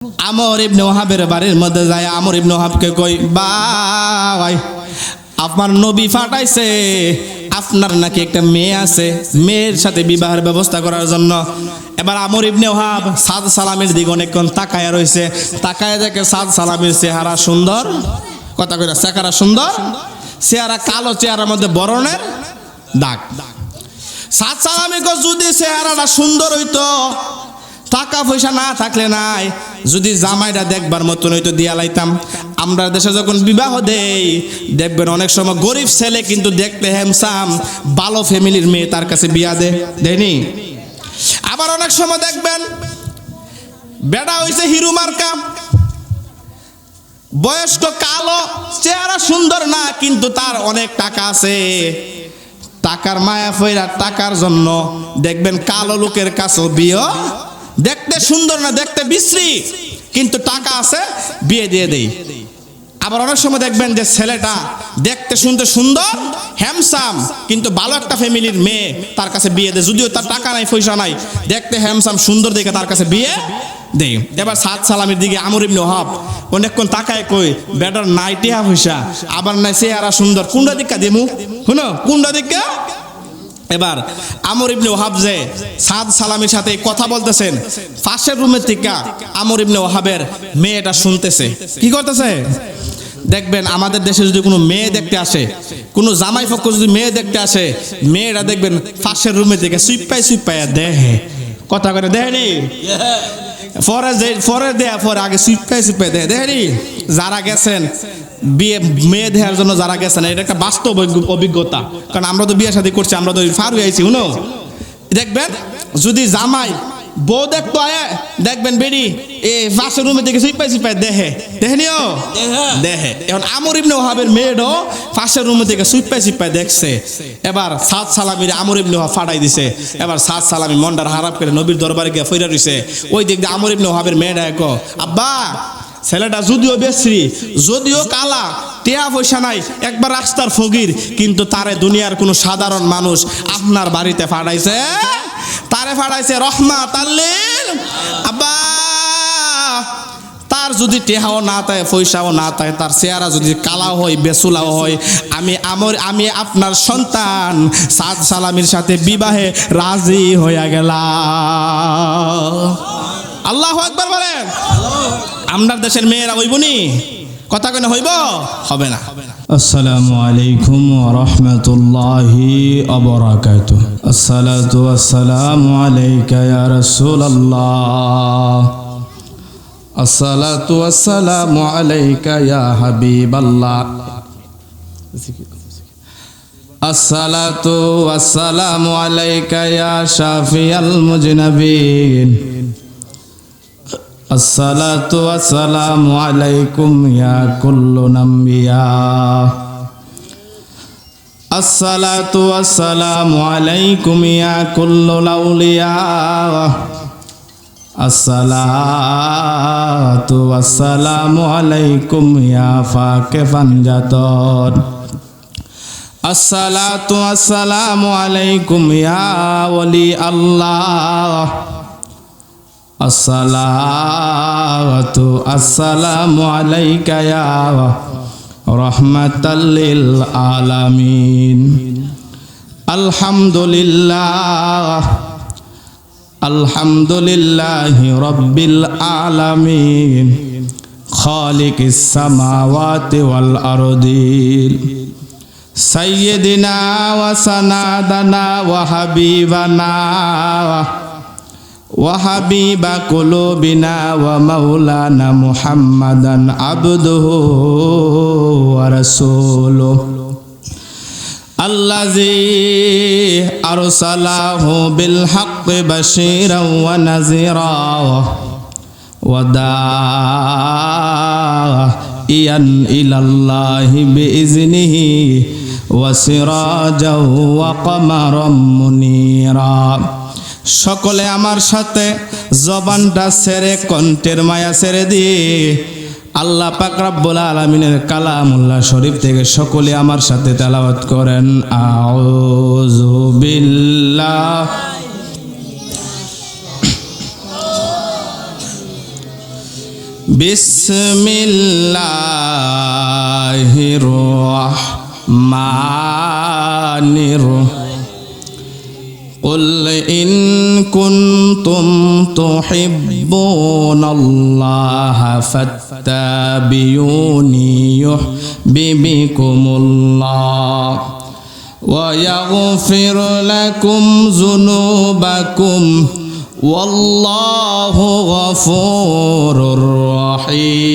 আমর ইবনে ওহাবের বাড়ির মধ্যে যায়। আমর ইবনে ওহাবকে কই, ভাই আপনার নবী ফাটাইছে আপনার নাকি একটা মেয়ে আছে, মেয়ের সাথে বিবাহের ব্যবস্থা করার জন্য। এবার আমর ইবনে ওহাব সাদ সালামের দিকে অনেকক্ষণ তাকায়া রয়েছে। তাকায়া দেখে সাদ সালামের চেহারা সুন্দর, কথা কইরা চেহারা সুন্দর, চেহারা কালো, চেহারার মধ্যে বরণের দাগ। সাদ সালামে কই, যদি চেহারাটা সুন্দর হইতো, টাকা পয়সা না থাকলে নাই, যদি জামাইটা দেখবার মতন হইতো দিয়া লাইতাম। আমরা দেশে যখন বিবাহ দেই দেখবেন অনেক সময় গরিব ছেলে কিন্তু দেখতে হ্যামসাম, ভালো ফ্যামিলির মেয়ে তার কাছে বিয়া দেয়নি। আবার অনেক সময় দেখবেন বেটা হইছে হিরু মার্কা, বয়স্ক, কালো, চেহারা সুন্দর না কিন্তু তার অনেক টাকা আছে। টাকার মায়া ফইরা টাকার জন্য দেখবেন কালো লোকের কাছেও বিয়ে, দেখতে সুন্দর না, দেখতে বিশ্রী কিন্তু টাকা আছে, বিয়ে দিয়ে দেই। আবার অনেক সময় দেখবেন যে ছেলেটা দেখতে শুনতে সুন্দর, হ্যামসাম, কিন্তু ভালো একটা ফ্যামিলির মেয়ে তার কাছে বিয়ে দেয়, যদিও তার টাকা নাই, পয়সা নাই, দেখতে হ্যামসাম সুন্দর দেখে তার কাছে বিয়ে দেই। এবার সাদ সালামের দিকে আমর ইবনে ওহাব অনেকক্ষণ তাকায় কই, বেটার নাই টিহা পয়সা, আবার নাই চেহারা সুন্দর, কোনটা দিকা দেমু, শুনো কোনটা দিকা। এবার আমর ইবনে ওহাব যে সাদ সালামের সাথে কথা বলতেছেন, পাশের রুমের থেকে আমর ইবনে ওহাবের মেয়েটা শুনতেছে। কি করতেছে? দেখবেন আমাদের দেশে যদি কোনো মেয়ে দেখতে আসে, কোনো জামাই পক্ষ যদি মেয়ে দেখতে আসে, মেয়েরা দেখবেন পাশের রুমের দিকে সুইপাই দেহে, কথা করে দেয়নি, পরে দেয়া পরে আগে সুইপাই দেয়নি। যারা গেছেন বিয়ে মেয়ে দেওয়ার জন্য, যারা গেছেন, এটা একটা বাস্তব অভিজ্ঞতা, কারণ আমরা তো বিয়ে শাদী করছি, আমরা তো ফার হয়েছি। শুনো, দেখবেন যদি জামাই বউ দেখতো আয়, দেখবেন বেরি এই পাশের রুমে থেকে সুইপাই দেখেনিও দেহে। এখন আমর ইবনে ওহাবের মেয়েও পাশের রুমে থেকে সুইপাই দেখছে। এবার সাদ সালামি আমর ইবনে ওহাব ফাটাই দিছে। এবার সাদ সালামি মনটার হারাপ করে নবীর দরবারে গিয়ে ফইরা রইছে। ওই দিক দিয়ে আমর ইবনে ওহাবের মেয়েটা কো, আব্বা ছেলেটা যদিও বেশ্রী, যদিও কালা, টিয়া পয়সা নাই, একবার রাস্তার ফকির, কিন্তু তারে দুনিয়ার কোনো সাধারণ মানুষ আপনার বাড়িতে ফাটাইছে, তারে ফাটাইছে রহমাতাল লিল। আব্বা তার যদি টেহাও না থাকে, পয়সাও না থাকে, তার চেহারা যদি কালাও হয়, বেসুলাও হয়, আমি আপনার সন্তান সাদ সালামির সাথে বিবাহে রাজি হইয়া গেলাম। আল্লাহু আকবার বলেন। আপনার দেশের মেয়েরা হইবনি, কথা কেন হইব, হবে না। আসসালামু আলাইকুম ওয়া রাহমাতুল্লাহি ওয়া বারাকাতুহু। আসসালাতু ওয়াসসালামু আলাইকা ইয়া রাসূলুল্লাহ। আসসালাতু ওয়াসসালামু আলাইকা ইয়া হাবিবাল্লাহ। আসসালাতু ওয়াসসালামু আলাইকা ইয়া শাফিয়াল মুজনাবিন। আসসালাতু ওয়াসসালামু আলাইকুম ইয়া কুল্লুন আম্বিয়া। আসসালাতু ওয়াসসালামু আলাইকুম ইয়া কুল্লুল আউলিয়া। আসসালাতু ওয়াসসালামু আলাইকুম ইয়া ফাকে ফানজাতন। আসসালাতু ওয়াসসালামু আলাইকুম ইয়া ওয়ালি আল্লাহ। আসসালাতু আসসালামু আলাইকা ইয়া রাহমাতাল লিল আলামিন। আলহামদুলিল্লাহ, আলহামদুলিল্লাহি রাব্বিল আলামিন, খালিকিস সামাওয়াতি ওয়াল আরদিন, সাইয়্যিদিনা ওয়া সানাদানা ওয়া হাবিবানা وحبيب قلوبنا ومولانا محمدا عبده ورسوله الذي أرسله بالحق بشيرا ونذيرا وداعيا إلى الله بإذنه وسراجا وقمرا منيرا। সকলে আমার সাথে জবানটা ছেড়ে, কণ্ঠের মায়া ছেড়ে দিয়ে আল্লাহ পাক রব্বুল আলামিনের কালামুল্লাহ শরীফ থেকে সকলে আমার সাথে তেলাওয়াত করেন। আউযু বিল্লাহ বিসমিল্লাহির রহমানির قل إن كنتم تحبون الله فاتبعوني يحببكم الله ويغفر لكم ذنوبكم والله غفور رحيم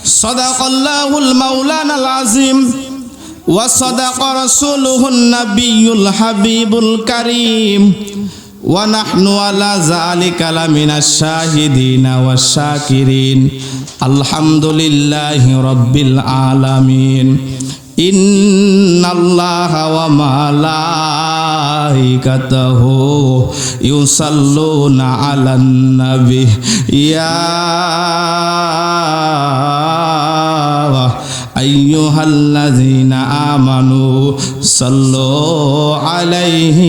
صدق الله المولانا العظيم وصدق رسوله النبي الحبيب الكريم ونحن على ذلك لمن الشاهدين والشاكرين الحمد لله رب العالمين إن الله وملائكته يصلون على النبي يا أيها الذين آمنوا صلوا عليه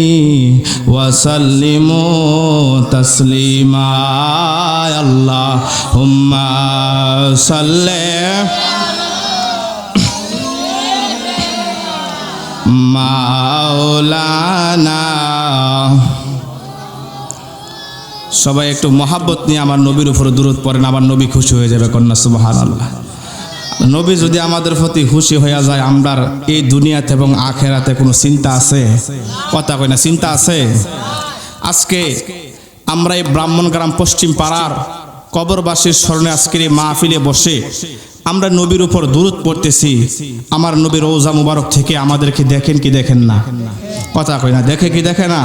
وسلموا تسليما اللهم صل মাওলানা। সবাই একটু মহাব্বত নিয়ে আমার নবীর উপর দুরূদ পড়েন, আমার নবী খুশি হয়ে যাবে। কন্যা সুবহানাল্লাহ। নবী যদি আমাদের প্রতি খুশি হয়ে যায়, আমরার এই দুনিয়াতে এবং আখেরাতে কোনো চিন্তা আছে? কথা কই না, চিন্তা আছে? আজকে আমরা এই ব্রাহ্মণগ্রাম পশ্চিম পাড়ার কবরবাসীর স্মরণে আজকের এই মাহফিলে বসে আমরা নবীর উপর দুরূদ পড়তেছি। আমার নবীর রওজা মুবারক থেকে আমাদেরকে দেখেন কি দেখেন না? কথা কই না, দেখে কি দেখে না?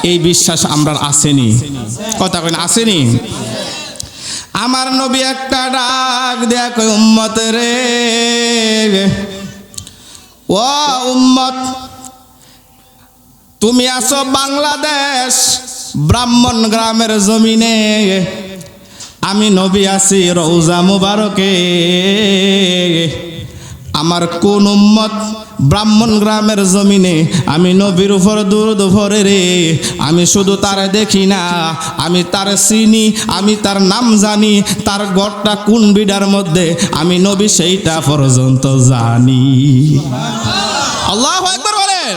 এই বিশ্বাস আমরা আসেনি? কথা কই না, আসেনি? আমার নবী একটা ডাক দেয়া কই, উম্মত রে, ও উম্মত, তুমি আছো বাংলাদেশ ব্রাহ্মণ গ্রামের জমিনে, আমি নবী আছি রওজা মুবারকে। আমার কোন উম্মত ব্রাহ্মণ গ্রামের জমিনে আমি নবীর উপর দুরূদ পড়ে রে? আমি শুধু তারে দেখি না, আমি তারে চিনি, আমি তার নাম জানি, তার ঘরটা কোন বিডার মধ্যে আমি নবী সেইটা পর্যন্ত জানি। আল্লাহু আকবার বলেন।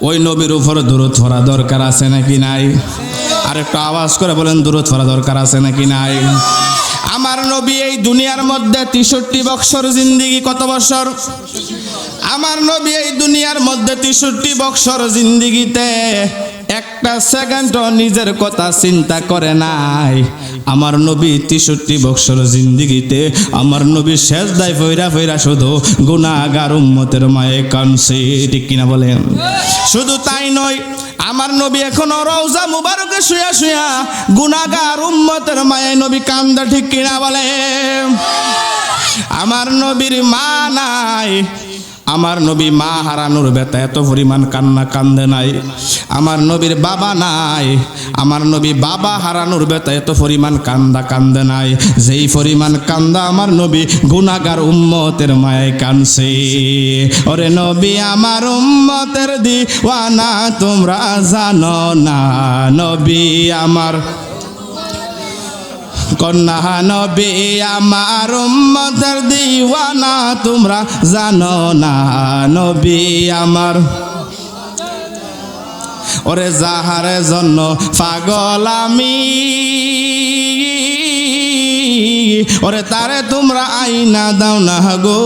ওই নবীর উপর দুরূদ পড়া দরকার আছে নাকি নাই? আর একটু আওয়াজ করে বলেন, দুরূদ পড়া দরকার আছে নাকি নাই? আমার নবী এই দুনিয়ার মধ্যে 63 বছর জিন্দেগি। কত বছর? আমার নবী এই দুনিয়ার মধ্যে 63 বছর জিন্দেগিতে একটা সেকেন্ডও নিজের কথা চিন্তা করে নাই। আমার নবী 63 বছর জিন্দেগিতে আমার নবী সেজদায় ফইরা ফইরা শুধু গুনাহগার উম্মতের মায়ে কাঁদছে। ঠিক কিনা বলেন? শুধু তাই নয়, আমার নবী এখনো রওজা মুবারকে শুয়া শুয়া গুনাহগার উম্মতের মায়ে নবী কান্দে। ঠিক কিনা বলে? আমার নবীর মা নাই, আমার নবী মা হারানোর ব্যথা এত পরিমাণ কান্না কান্দে নাই। আমার নবীর বাবা নাই, আমার নবী বাবা হারানোর ব্যথা এত পরিমাণ কান্দে নাই যেই পরিমাণ কান্দা আমার নবী গুনাহগার উম্মতের মায়ে কানছে। ওরে নবী আমার উম্মতের দিওয়ানা তোমরা জানো না, নবী আমার কন্যা, নবী আমার উম্মতের দিওয়ানা তোমরা জানো না, নবী আমার। ওরে যাহারে জন্য পাগল আমি, ওরে তারে তোমরা আইনা দাও না গো।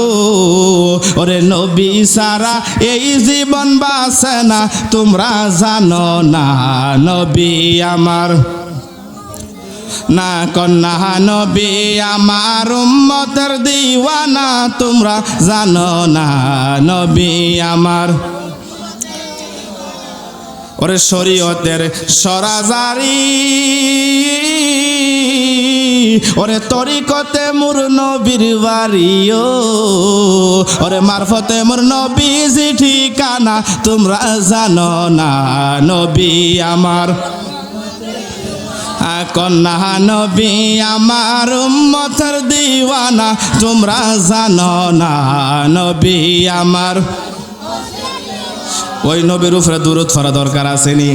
ওরে নবী সারা এই জীবন বাঁচে না তোমরা জানো না, নবী আমার। না কন্যা, নবী আমার উম্মতের দিওয়ানা তোমরা জানো না, নবী আমার। ওরে শরীয়তের সরাজারি, ওরে তরিকতে মোর নবীর বাড়িও, ওরে মারফতে মোর নবীজি ঠিকানা তোমরা জানো না, নবী আমার। কন্যা, নবী আমার উম্মতের দিওয়ানা তোমরা জানো না, নবী আমার। ওই নবীর উপরে দুরূদ পড়া দরকার আসেনি?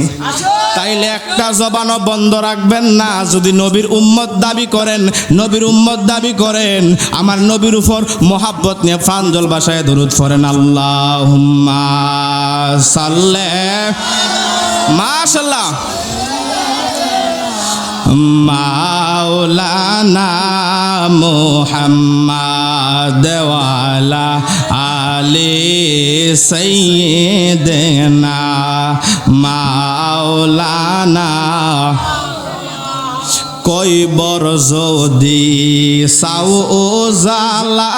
তাইলে একটা জবানও বন্ধ রাখবেন না। যদি নবীর উম্মত দাবি করেন, নবীর উম্মত দাবি করেন, আমার নবীর উপর মোহাব্বত নিয়ে প্রাঞ্জল ভাষায় দুরূদ পড়েন। আল্লাহুম্মা সাল্লি, মাশাআল্লাহ, মাওলানা মুহাম্মদ ওয়া আলা আলি সাইয়্যিদিনা মাওলানা। কইবর যদি সাউ ও জালা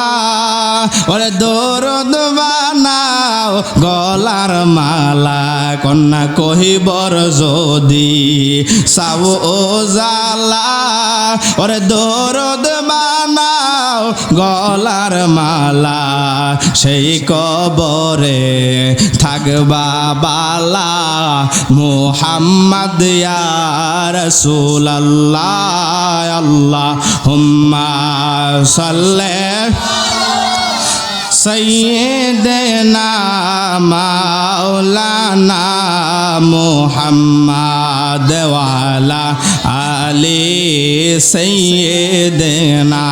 ওরে দরদ বানাও গলার মালা, কন্যা কহিবর যদি সাউ ও জালা ওরে দরদ বানাও গলার মালা, সেই কবরে থাকবা বালা মুহাম্মদ ইয়া রাসূলুল্লাহ। আল্লাহুম্মা সাল্লি সাইয়্যিদিনা মাওলানা মুহাম্মদ ওয়া আলা আলি সাইয়্যিদিনা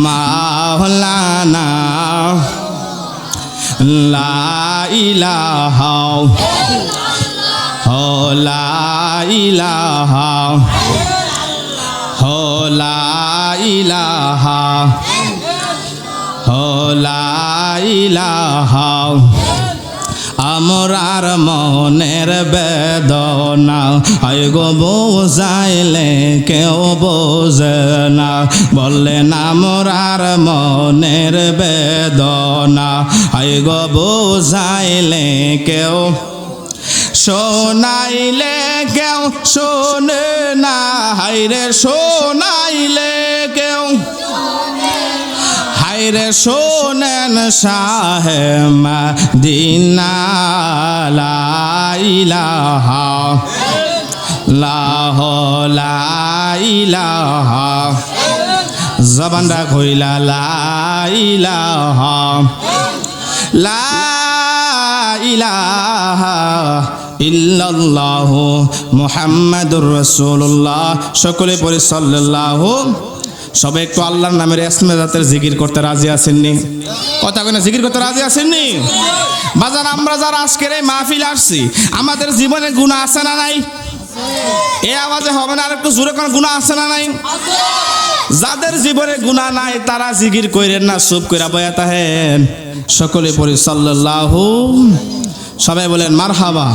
মাওলানা। লা ইলাহা ও লা ইলাহা ও লা ইলাহা ও লা ইলাহা। আমরার মনের বেদনা আয় গো বোঝাইলে কেউ বোঝে না, বললেন আমরার মনের বেদনা আয় গো বোঝাইলে কেউ, শোনাইলে কেউ শোনে না, হাইরে শোনাইলে কেউ, হাইরে শোনেন শাহে মদিনা। লা ইলাহা লা ইলাহা, জবানটা কইলা লা ইলাহা লা ইলাহা ইল্লাল্লাহু মুহাম্মাদুর রাসূলুল্লাহ। সকলে পড়ি সাল্লাল্লাহু। সবে একটু আল্লাহর নামের ইসমে জাতের জিকির করতে রাজি আছেননি? কথা কই না, জিকির করতে রাজি আছেননি? বাজান আমরা যারা আজকের এই মাহফিল আসছি, আমাদের জীবনে গুনাহ আছে না নাই? এই আওয়াজে হবে না, আর একটু জোরে কোন গুনাহ আছে না নাই? যাদের জীবনে গুনাহ নাই তারা জিকির কইরেন না, চুপ কইরা বয়া তাহেন। সকলে পড়ি সাল্লাল্লাহু। সবাই বলেন মারহাবা।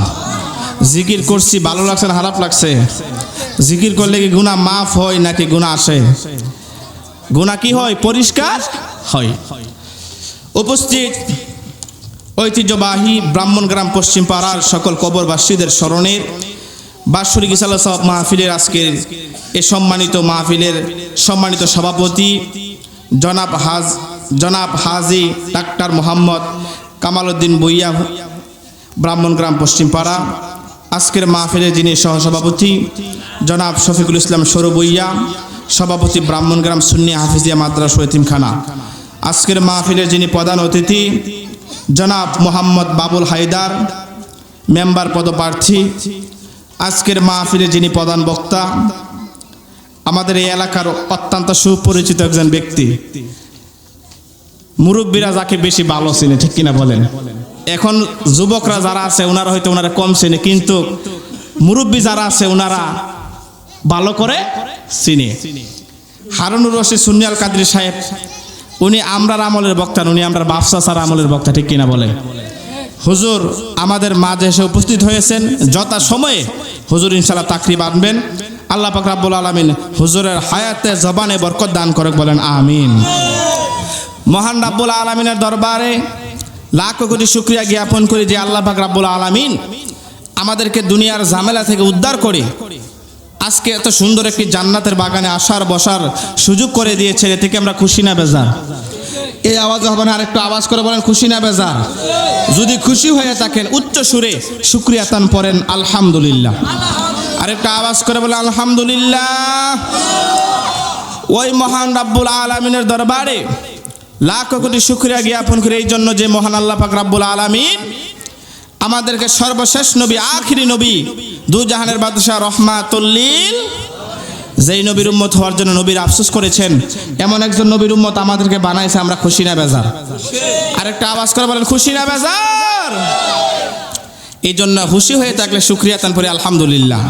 জিকির করছি, ভালো লাগছে না খারাপ লাগছে? জিকির করলে কি গুনাহ মাফ হয় নাকি গুনাহ আসে? গুনাহ কি হয়? পরিষ্কার হয়। উপস্থিত ঐতিহ্যবাহী ব্রাহ্মণগ্রাম পশ্চিম পাড়ার সকল কবরবাসীদের স্মরণে বাৎসরিক ইসালা সাওয়াব মাহফিলের আজকের এই সম্মানিত মাহফিলের সম্মানিত সভাপতি জনাব হাজী ডাক্তার মোহাম্মদ কামালউদ্দিন ভূঁইয়া, ব্রাহ্মণগ্রাম পশ্চিম পাড়া। আজকের মাহফিলের যিনি সহসভাপতি জনাব শফিকুল ইসলাম সরু ভূঁইয়া, সভাপতি ব্রাহ্মণগ্রাম সুন্নি হাফিজিয়া মাদ্রাসা এতিমখানা। আজকের মাহফিলের যিনি প্রধান অতিথি জনাব মোহাম্মদ বাবুল হায়দার, মেম্বার পদপ্রার্থী। আজকের মাহফিলের যিনি প্রধান বক্তা, আমাদের এই এলাকার অত্যন্ত সুপরিচিত একজন ব্যক্তি, মুরব্বীরা যাকে বেশি ভালো চিনে, ঠিক কিনা বলেন? এখন যুবকরা যারা আছে ওনারা হয়তো ওনারা কম চিনে, কিন্তু মুরব্বী যারা আছে ওনারা ভালো করে চিনে। হারুনুর রশিদ সুন্নি আল কাদরি সাহেব, উনি আমরার আমলের বক্তা, উনি আমরা বাদশা স্যার আমলের বক্তা, ঠিক কিনা বলেন? হুজুর আমাদের মাঝে এসে উপস্থিত হয়েছেন। যথা সময়ে হুজুর ইনশাআল্লাহ তাকরির আনবেন। আল্লাহ পাক রব্বুল আলামিন হুজুরের হায়াতে জবানে বরকত দান করে, বলেন আমিন। মহান রব্বুল আলামিনের দরবারে লাখ কোটি শুকরিয়া জ্ঞাপন করি যে আল্লাহ পাক রব্বুল আলামিন আমাদেরকে দুনিয়ার ঝামেলা থেকে উদ্ধার করে আজকে এত সুন্দর একটি জান্নাতের বাগানে আসার বসার সুযোগ করে দিয়েছে। এ থেকে আমরা খুশি না বেজার? এই আওয়াজে হবে না, আরেকটু আওয়াজ করে বলেন খুশি না বেজার? যদি খুশি হয়ে থাকেন উচ্চ সুরে শুকরিয়া তান পড়েন আলহামদুলিল্লাহ। আরেকটু আওয়াজ করে বলেন আলহামদুলিল্লাহ। ওই মহান রব্বুল আলামিনের দরবারে লাখ কোটি শুকরিয়া জ্ঞাপন করে এই জন্য যে মহান আল্লাহ পাক রব্বুল আলামিন আমাদেরকে সর্বশেষ নবী, আখিরি নবী, দু জাহানের বাদশাহ রহমাতুল্লিল, যেই নবীর উম্মত হওয়ার জন্য নবীর আফসোস করেছেন, এমন একজন নবীর উম্মত আমাদেরকে বানাইছে। আমরা খুশি না বেজার? আরেকটা আওয়াজ করে বলেন, খুশি না বেজার? এই জন্য খুশি হয়ে থাকলে শুকরিয়া তান পরে আলহামদুলিল্লাহ।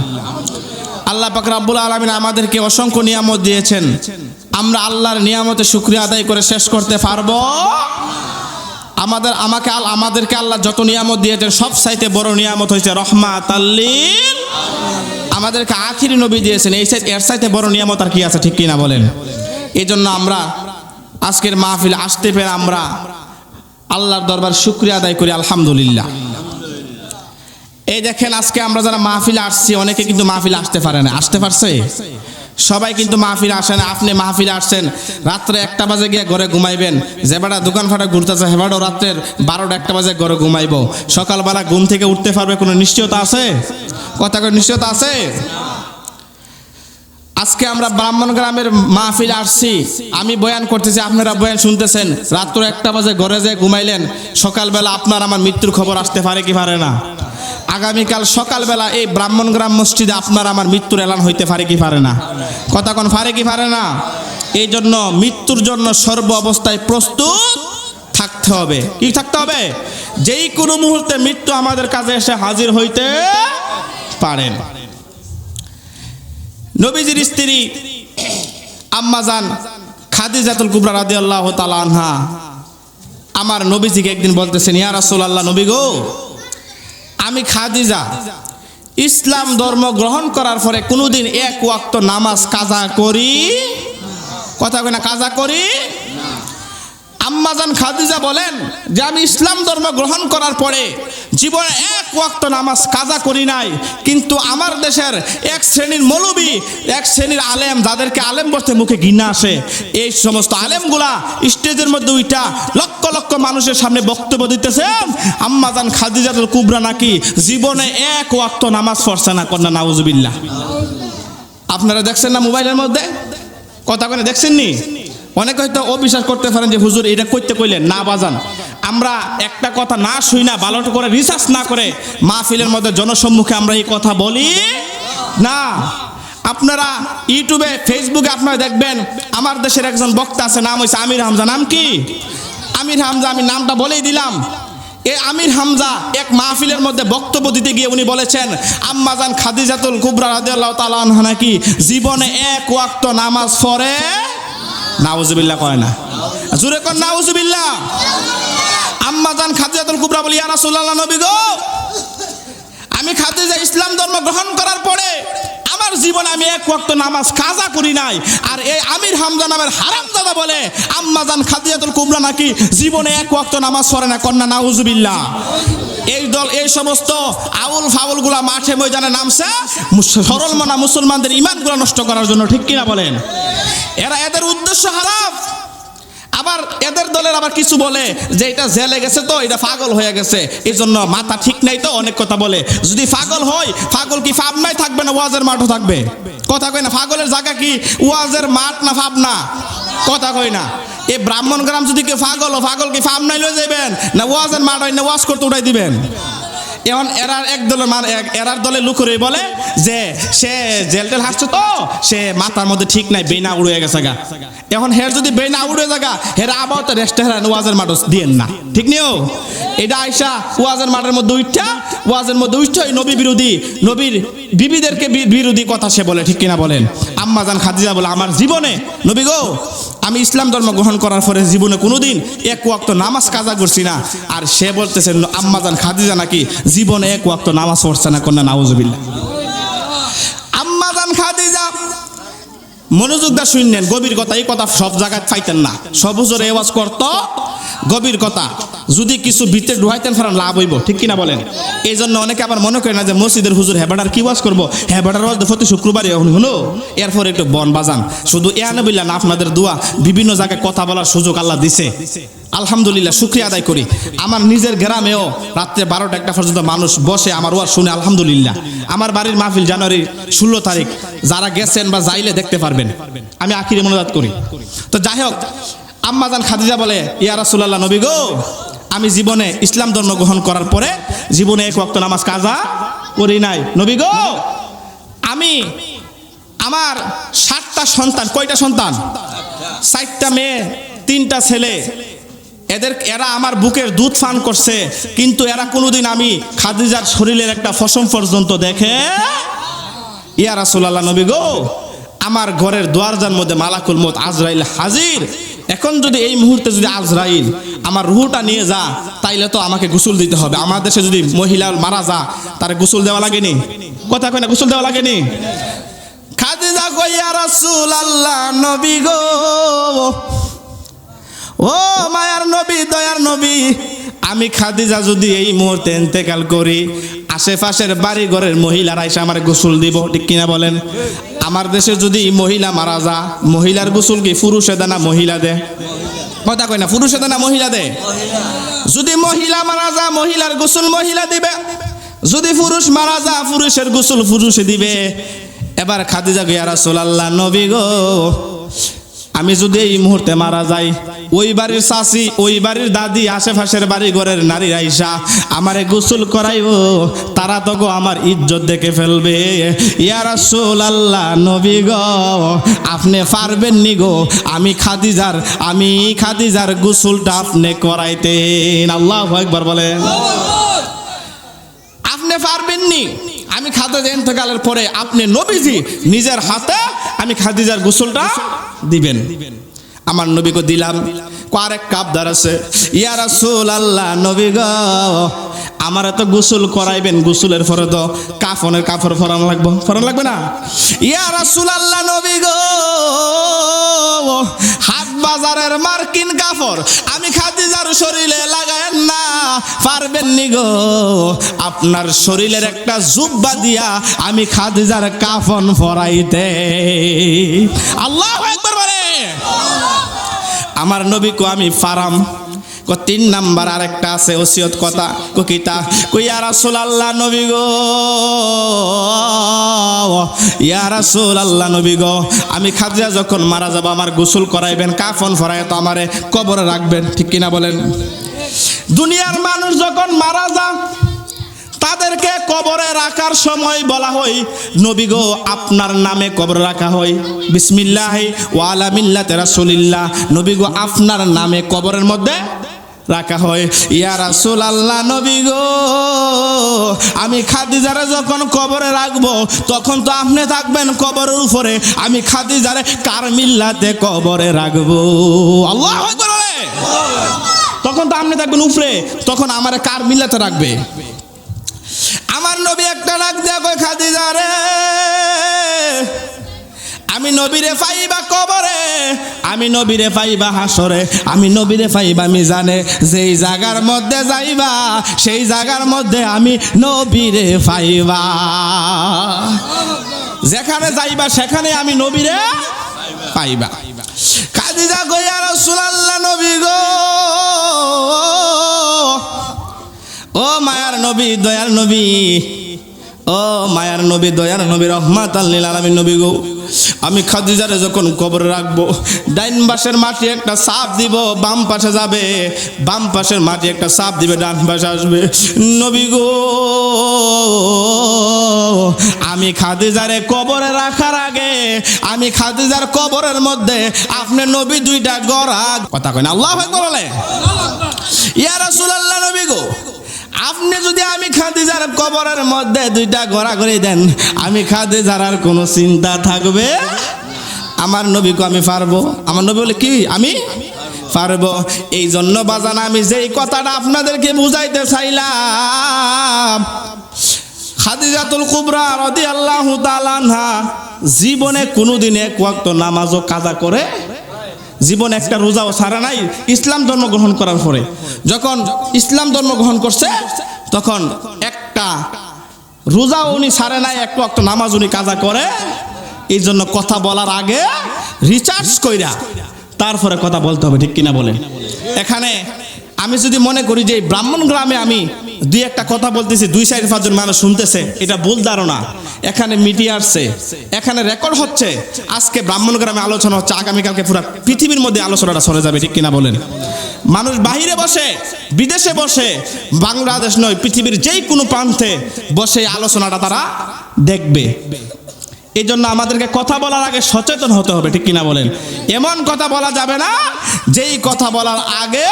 আল্লাহ পাক রব্বুল আলামিন আমাদেরকে অসংখ্য নিয়ামত দিয়েছেন। আমরা আল্লাহর নিয়ামতে শুকরিয়া আদায় করে শেষ করতে পারবো? আমাদেরকে আল্লাহ যত নিয়ামত দিয়েছেন সব চাইতে বড় নিয়ামত হয়েছে রহমাতাল্লিল। আমাদেরকে আখিরি নবী দিয়েছেন, এর চাইতে বড় নিয়ামত আর কি আছে? ঠিক কিনা বলেন? এই জন্য আমরা আজকের মাহফিল আসতে পেরে আমরা আল্লাহর দরবার শুকরিয়া আদায় করি আলহামদুলিল্লাহ। এই দেখেন, আজকে আমরা যারা মাহফিলে আসছি, অনেকে কিন্তু মাহফিলে আসতে পারে না। আসতে পারছে? সবাই কিন্তু মাহফিলে আসে না। আপনি মাহফিলে আসছেন, রাত্রে 1টা বাজে গিয়ে ঘরে ঘুমাইবেন। যে বেটা দোকান ফাটা ঘুরতেছে হেবাটাও রাত্রের 12টা-1টা বাজে ঘরে ঘুমাইব। সকালবেলা ঘুম থেকে উঠতে পারবে কোনো নিশ্চয়তা আছে? কথা করে নিশ্চয়তা আছে? আজকে আমরা ব্রাহ্মণগ্রামের মাহফিলে আসছি, আমি বয়ান করতেছি, আপনারা বয়ান শুনতেছেন। রাত্র 1টা বাজে ঘরে যেয়ে ঘুমাইলেন, সকালবেলা আপনার আমার মৃত্যুর খবর আসতে পারে কি পারে না? আগামীকাল সকালবেলা এই ব্রাহ্মণগ্রাম মসজিদে আপনার আমার মৃত্যুর এলান হইতে পারে কি পারে না? কথা কোন পারে কি পারে না? এই জন্য মৃত্যুর জন্য সর্ব অবস্থায় প্রস্তুত থাকতে হবে। কি থাকতে হবে? যেই কোনো মুহূর্তে মৃত্যু আমাদের কাছে এসে হাজির হইতে পারেন। নবীজির স্ত্রী আম্মা জান খাদিজাতুল কুবরা রাদিয়াল্লাহু তাআলা আনহা আমার নবীজিকে একদিন বলতেছেন, ইয়া রাসূলুল্লাহ, নবী গো, আমি খাদিজা ইসলাম ধর্ম গ্রহণ করার পরে কোনোদিন 1 ওয়াক্ত নামাজ কাজা করি। কথা কই না? কাজা করি। আম্মাজান খাদিজা বলেন যে আমি ইসলাম ধর্ম গ্রহণ করার পরে জীবনে 1 ওয়াক্ত নামাজ কাজা করি নাই, কিন্তু আমার দেশের এক শ্রেণীর মৌলবী, এক শ্রেণীর আলেম, যাদেরকে আলেম বলতে মুখে ঘৃণা আসে, এই সমস্ত আলেমগুলা স্টেজের মধ্যে উইটা লক্ষ লক্ষ মানুষের সামনে বক্তব্য দিতেছে আম্মাজান খাদিজাতুল কুবরা নাকি জীবনে 1 ওয়াক্ত নামাজ পড়ছে না। কন্যা নাউজুবিল্লাহ। আপনারা দেখছেন না মোবাইলের মধ্যে? কথা কনে দেখছেন নি? অনেকে হয়তো অবিশ্বাস করতে পারেন যে হুজুর এটা কইতে কইলেন না। বাজান, আমরা একটা কথা না শুই না, ভালো করে রিসার্চ না করে মাহফিলের মধ্যে জনসম্মুখে আমরা এই কথা বলি না। আপনারা ইউটিউবে, ফেসবুকে আপনারা দেখবেন আমার দেশের একজন বক্তা আছে, নাম হয়েছে আমির হামজা। নাম কি? আমির হামজা। আমি নামটা বলেই দিলাম। এই আমির হামজা এক মাহফিলের মধ্যে বক্তব্য দিতে গিয়ে উনি বলেছেন আম্মাজান খাদিজাতুল কুবরা রাদিয়াল্লাহু তাআলা আনহা নাকি জীবনে 1 ওয়াক্ত নামাজ পড়ে। নাউজুবিল্লাহ কয় না? জোরে কোন নাউজুবিল্লাহ। আম্মাজান খাদিজাতুল কুবরা বলি, ইয়া রাসূলুল্লাহ, নবী গো, আমি খাদিজা ইসলাম ধর্ম গ্রহণ করার পরে আমার জীবনে আমি 1 ওয়াক্ত নামাজ কাজা করি নাই। আর এই আমির হামজা নামের হারামজাদা বলে আম্মাজান খাদিজাতুল কুবরা নাকি জীবনে 1 ওয়াক্ত নামাজ পড়ে না। কন্যা নাউজুবিল্লাহ। এই সমস্ত আউল ফাউলগুলা মাঠে ময়দানে নামছে সরল মনা মুসলমানদের ইমানগুলো নষ্ট করার জন্য। ঠিক কিনা বলেন? এদের উদ্দেশ্য হারাম। আবার এদের দলের আবার কিছু বলে যে এটা জেলে গেছে তো এটা পাগল হয়ে গেছে, এই জন্য মাথা ঠিক নাই, তো অনেক কথা বলে। যদি পাগল হয়, পাগল কি পাবনায় থাকবে না ওয়াজের মাঠও থাকবে? কথা কই না? পাগলের জায়গা কি ওয়াজের মাঠ না পাবনা? কথা কই না? এই ব্রাহ্মণগ্রাম যদি কেউ পাগল কি পাবনায় লয়ে যাবেন না ওয়াজের মাঠ হয় না ওয়াজ করতে উঠাই দিবেন? এখন এরার দলের লোকের বলে যে সে জেল টেল হাসছে তো সে মাথার মধ্যে ঠিক নাই, বেনা উড়ে গেছে গা। এখন হের যদি বেনা উড়ে জায়গা হেরা আবার তো রেস্টে হেরা ওয়াজের মাঠ দিয়েন না। ঠিক নিও? এটা আইসা ওয়াজের মাঠের মধ্যে উঠা নবী বিরোধী, নবীর বিবিদেরকে বিরোধী কথা সে বলে। ঠিক কিনা বলেন? আম্মাজান খাদিজা বলে আমার জীবনে, নবী গো, আমি ইসলাম ধর্ম গ্রহণ করার পরে জীবনে কোনোদিন 1 ওয়াক্ত নামাজ কাজা করছি না। আর সে বলতেছে আম্মাজান খাদিজা নাকি জীবনে 1 ওয়াক্ত নামাজ পড়ছে না। কন্যা নাউজুবিল্লাহ। আম্মাজান খাদিজা, মনোযোগ দা শুনলেন, গভীর কথা। এই কথা সব জায়গায় পাইতেন না, সব হুজুর আওয়াজ করতো গভীর কথা। যদি কিছু ভিতরে ঢুকাইতেন ফেরান লাভ হইব। ঠিক কিনা বলেন? এই জন্য অনেকে আবার মনে করে না যে মসজিদের হুজুর হেবাটার কি ওয়াজ করবো, হেবাটার ওয়াজ প্রতি শুক্রবারে হলো, এরপর একটু বন বাজান। শুধু ইয়ানবিল্লাহ না, আপনাদের দোয়া, বিভিন্ন জায়গায় কথা বলার সুযোগ আল্লাহ দিছে। আলহামদুলিল্লাহ, শুকরিয়া আদায় করি। আমার নিজের গ্রামেও রাত্রে 12টা-1টা পর্যন্ত মানুষ বসে আমার ওয়াজ শুনে। আলহামদুলিল্লাহ। আমার বাড়ির মাহফিল জানুয়ারি 16 তারিখ, যারা গেছেন বা যাইলে দেখতে পারবেন। আমি আখিরে মনোজাত করি। তো যাই হোক, আম্মাজান খাদিজা বলে, ইয়া রাসূলুল্লাহ, নবী গো, আমি জীবনে ইসলাম ধর্ম গ্রহণ করার পরে জীবনে এক ওয়াক্ত নামাজ কাজা করি নাই। নবী গো, আমি আমার 7টা সন্তান, কয়টা সন্তান? 4টা মেয়ে 3টা ছেলে, এরা আমার বুকের দুধ পান করছে, কিন্তু এরা কোনোদিন আমি খাদিজার শরীরের একটা ফসম পর্যন্ত দেখে। ইয়া রাসূলুল্লাহ, নবী গো, আমার ঘরের দরজার মধ্যে মালাকুল মউত আজরাইল হাজির। এখন যদি এই মুহূর্তে যদি আজরাইল আমার রূহটা নিয়ে যা, তাইলে তো আমাকে গোসল দিতে হবে। আমার দেশে যদি মহিলা মারা যা, তার গোসল দেওয়া লাগেনি? কথা কয় না, গোসল দেওয়া লাগেনি? খাদিজা কই, ইয়া রাসূলুল্লাহ, নবী গো, ও মায়ার নবী, দয়ার নবী, আমি খাদিজা যদি এই মুহূর্তে ইন্তেকাল করি, আশেপাশের বাড়ি ঘরের মহিলারা এসে আমার গোসল দিব, ঠিক কিনা বলেন? আমার দেশে যদি মহিলা মারা যা, মহিলার গোসল কি পুরুষে দেয় না মহিলা দে? কথা কয় না, পুরুষে দেয় না মহিলা দে? যদি মহিলা মারা যা, মহিলার গোসল মহিলা দিবে। যদি পুরুষ মারা যা, পুরুষের গোসল পুরুষে দিবে। এবার খাদিজা গো, ইয়া রাসূলুল্লাহ, নবী গো, আমি যদি এই মুহূর্তে মারা যাই, ওই বাড়ির চাচি, ওই বাড়ির দাদি, আশেপাশের বাড়ি ঘরের নারী আইসা আমারে গোসল করাইব, তারা তো গো আমার ইজ্জত দেখে ফেলবে। ইয়া রাসূলুল্লাহ, নবী গো, আপনি পারবেন নি গো আমি খাদিজার গোসলটা আপনি করাইতেন? আল্লাহু আকবার বলেন। আপনি পারবেন নি? আমি খাদিজা ইন্তেকালের পরে আপনি নবীজি নিজের হাতে আমি খাদিজার গোসলটা দিবেন। আমার নবীকে দিলাম। আরেক কাপদার আছে, ইয়া রাসূলুল্লাহ, নবী গো, আমার তো গোসল করাইবেন, গোসলের পরে তো কাফনের কাপড় পরান লাগবে না? ইয়া রাসূলুল্লাহ, নবী গো, হাট বাজারের মার্কিন কাপড় আমি খাদিজার শরীরে লাগায়েন না, পারবেন নি গো? আপনার শরীরের একটা জুব্বা দিয়া আমি খাদিজার কাফন পরাইতে। আল্লাহু আকবার বলে। আমার নবী কো আমি ফারাম। 3 নাম্বার আরেকটা আছে ওসিয়ত কথা, কিতা কই, ইয়া রাসূলুল্লাহ, নবী গো, ইয়া রাসূলুল্লাহ, নবী গো, আমি খাদিজা যখন মারা যাব আমার গোসল করাইবেন, কাফন পরায় তো আমারে কবরে রাখবেন, ঠিক কিনা বলেন? দুনিয়ার মানুষ যখন মারা যায়, তাদেরকে কবরে রাখার সময় বলা হয়, নবী গো, আপনার নামে কবর রাখা হয়, বিসমিল্লাহি ওয়া আলা মিল্লাতি রাসূলিল্লাহ, নবী গো, আপনার নামে কবরের মধ্যে রাখা হয়। ইয়া রাসূলুল্লাহ, নবী গো, আমি খাদিজারে যখন কবরে রাখবো, তখন তো আপনি থাকবেন কবরের উপরে, আমি খাদিজারে কার মিল্লাতে কবরে রাখবো? আল্লাহু আকবার। তখন তো আপনি থাকবেন উপরে, তখন আমারে কার মিল্লাতে রাখবে? আমার নবী একটা ডাক দেয়া কই, খাদিজা রে, আমি নবীরে পাইবা কবরে, আমি নবীরে পাইবা হাসরে, আমি নবীরে পাইবা মিজানে, যেই জায়গার মধ্যে যাইবা সেই জায়গার মধ্যে আমি নবীরে পাইবা। যেখানে যাইবা সেখানে আমি নবীরে পাইবা। খাদিজা কই, ইয়া রাসূলুল্লাহ, নবী গো, ও মায়ার নবী, দয়ার নবী, ও মায়ার নবী, দয়ার নবী, রহমাতাল লিল আলামিন, নবী গো, আমি খাদিজারে যখন কবরে রাখবো, ডাইন পাশের মাটি একটা চাপ দিব, বাম পাশে যাবে, বাম পাশের মাটি একটা চাপ দিবে, ডান পাশে আসবে। নবী গো, আমি খাদিজারে কবরে রাখার আগে আমি খাদিজার কবরের মধ্যে আপনি নবী 2টা গড়া, কথা কয় না, আল্লাহু আকবার বলে। ইয়া রাসূলুল্লাহ, নবী গো, আপনি যদি আমি খাদিজার কবরের মধ্যে 2টা গড়া করে দেন, আমি খাদিজার আর কোনো চিন্তা থাকবে? আমার নবীকে আমি পারবো? আমার নবী বলে কি, আমি পারবো। এই জন্য বাজান আমি যেই কথাটা আপনাদেরকে বুঝাইতে চাইলাম, খাদিজাতুল কুবরা রাদিয়াল্লাহু তাআলা আনহা জীবনে কোনোদিন এক ওয়াক্ত নামাজও কাজা করে, জীবন একটা রোজাও ছাড়া নাই। ইসলাম ধর্ম গ্রহণ করার পরে যখন ইসলাম ধর্ম গ্রহণ করছে, তখন একটা রোজাও উনি ছাড়ে নাই, এক ওয়াক্ত নামাজ উনি কাজা করে। এই জন্য কথা বলার আগে রিসার্চ কইরা তারপরে কথা বলতে হবে, ঠিক কিনা বলেন? এখানে আমি যদি মনে করি যে ব্রাহ্মণ গ্রামে আমি 2-1টা কথা বলতেছি, 2-4-5 জন মানুষ শুনতেছে, এটা ভুল ধারণা। এখানে মিডিয়া আসছে, এখানে রেকর্ড হচ্ছে, আজকে ব্রাহ্মণ গ্রামে আলোচনা হচ্ছে, আগামীকালকে পুরো পৃথিবীর মধ্যে আলোচনাটা চলে যাবে, ঠিক কিনা বলেন? মানুষ বাহিরে বসে, বিদেশে বসে, বাংলাদেশ নয় পৃথিবীর যেই কোনো প্রান্তে বসে আলোচনাটা তারা দেখবে। এই জন্য আমাদেরকে কথা বলার আগে সচেতন হতে হবে, ঠিক কিনা বলেন? এমন কথা বলা যাবে না যেই কথা বলার আগে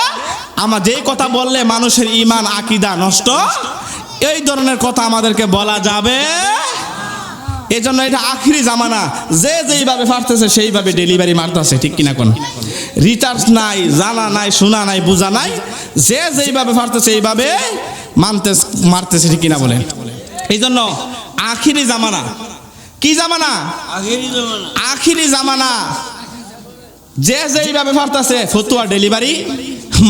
যেই কথা বললে মানুষের ঈমান আকীদা নষ্ট, এই ধরনের কথা আমাদেরকে বলা যাবে। এই জন্য এটা আখিরি জামানা, যে যেইভাবে পারতেছে সেইভাবে ডেলিভারি মারতেছে, ঠিক কিনা কোন? রিচার্জ নাই, জানা নাই, শোনা নাই, বোঝা নাই, যে যেইভাবে পারতেছে এইভাবে মারতেছে, ঠিক কিনা বলেন? এই জন্য আখিরি জামানা। কি জামানা? আখিরি জামানা। যে যেইভাবে পারতেছে ফতুয়া ডেলিভারি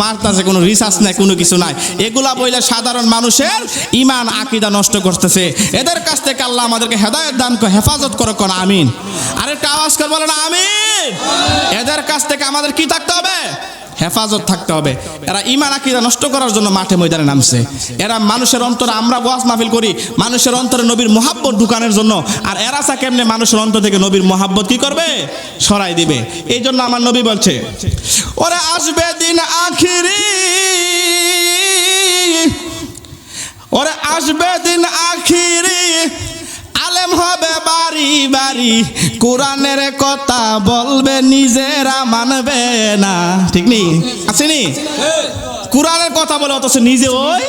মারতেছে, কোনো রিসার্চ নাই, কোনো কিছু নাই। এগুলা বইলে সাধারণ মানুষের ঈমান আকীদা নষ্ট করতেছে। এদের কাছ থেকে আল্লাহ আমাদেরকে হেদায়েত দান করে হেফাজত করে, কোন আমিন। আরেকটা আওয়াজ করে বলেন আমিন। এদের কাছ থেকে আমাদের কি থাকতে হবে? হেফাজত থাকতে হবে। এরা ঈমান আকীদা নষ্ট করার জন্য মাঠে ময়দানে নামছে। এরা মানুষের অন্তরে, আমরা ওয়াজ মাহফিল করি মানুষের অন্তরে নবীর মুহাব্বত ঢুকানোর জন্য, আর এরা কেমনে মানুষের অন্তর থেকে নবীর মুহাব্বত কি করবে? সরাই দিবে। এই জন্য আমার নবী বলছে, ওরে আসবে দিন আখিরি, ওরে আসবে দিন আখিরি, আলেম হবে বাড়ি বাড়ি, কোরআনের কথা বলবে নিজেরা মানবে না, ঠিক নি? আসেনি? কোরআনের কথা বলে অথচ নিজে ওই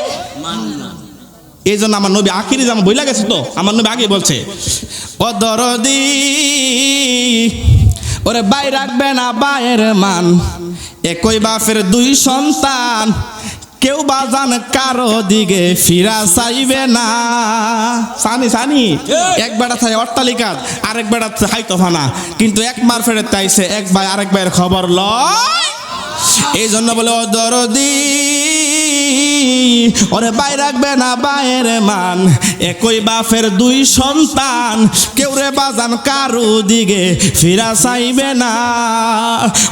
এই জন্য আমার নবী আখিরি জামা বইলা গেছে, তো আমার নবী আগে বলছে, ও দরদি ওরে বাই রাখবে না বায়ের মান, একই বাপের দুই সন্তান, কেউ বাজান কারো দিকে ফিরা চাইবে না। সানি সানি এক বেড়া থাকে অট্টালিকা, আরেক বেড়া হাইতোফানা, কিন্তু এক মার ফেরত চাইছে এক ভাই আরেক ভাইয়ের খবর লয়। এই জন্য বলে ও দরদি ওরে বাই রাখবে না বায়ের মান, একই বাপের দুই সন্তান, কেউ রে বাজান কারো দিকে ফিরা চাইবে না।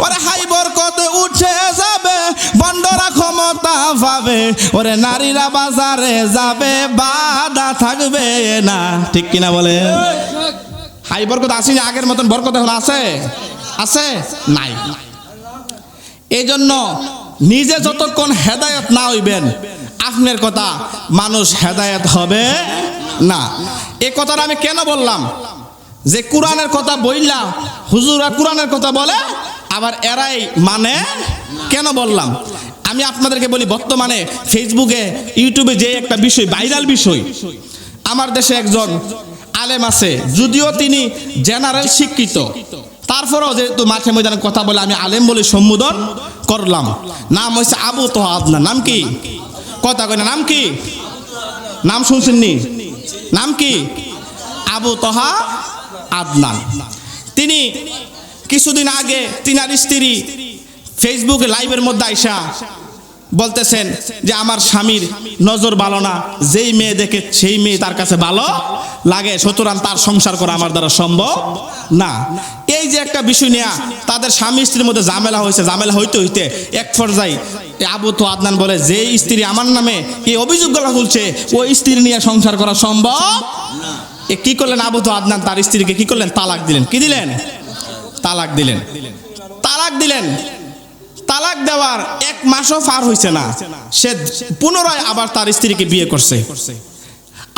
ওরে হাই বরকত উঠে যাবে, বন্ডরা ক্ষমতা পাবে, ওরে নারীরা বাজারে যাবে, বাধা থাকবে না, ঠিক কিনা বলে? হাই বরকত আসেনি, আগের মতন বরকত এখন আছে? আছে? নাই। এই জন্য নিজে যতক্ষণ হেদায়েত না হইবেন, আপনার কথা মানুষ হেদায়েত হবে না। এই কথাটা আমি কেন বললাম? যে কোরআনের কথা বইলা হুজুরা কোরআনের কথা বলে, আবার এরাই মানে কেন বললাম? আমি আপনাদেরকে বলি, বর্তমানে ফেসবুকে ইউটিউবে যে একটা বিষয় ভাইরাল বিষয়, আমার দেশে একজন আলেম আছে, যদিও তিনি জেনারেল শিক্ষিত, তারপরেও যেহেতু মাঠে ময়দানে কথা বলে আমি আলেম বলে সম্বোধন করলাম। নাম হচ্ছে আবু তোহা আদনান। নাম কি? কথা কয় না, নাম কি? নাম শুনছেননি? নাম কি? আবু তোহা আদনান। তিনি কিছুদিন আগে তিনার স্ত্রী ফেসবুকে লাইভের মধ্যে আইসা বলতেছেন যে আমার স্বামীর নজর ভালো না, যেই মেয়ে দেখে সেই মেয়ে তার কাছে ভালো লাগে, সুতরাং তার সংসার করা আমার দ্বারা সম্ভব না। এই যে একটা বিষয় নিয়ে তাদের স্বামী স্ত্রীর মধ্যে ঝামেলা হয়েছে, ঝামেলা হইতে হইতে এক পর্যায়ে আবু তো আদনান বলে, যে স্ত্রী আমার নামে এই অভিযোগগুলো তুলছে, ওই স্ত্রী নিয়ে সংসার করা সম্ভব না। কি করলেন আবু তো আদনান? তার স্ত্রীকে কি করলেন? তালাক দিলেন। কি দিলেন? তালাক দিলেন। তালাক দিলেন। তালাক দেওয়ার এক মাসও পার হয়েছে না, সে পুনরায় আবার তার স্ত্রীকে বিয়ে করছে।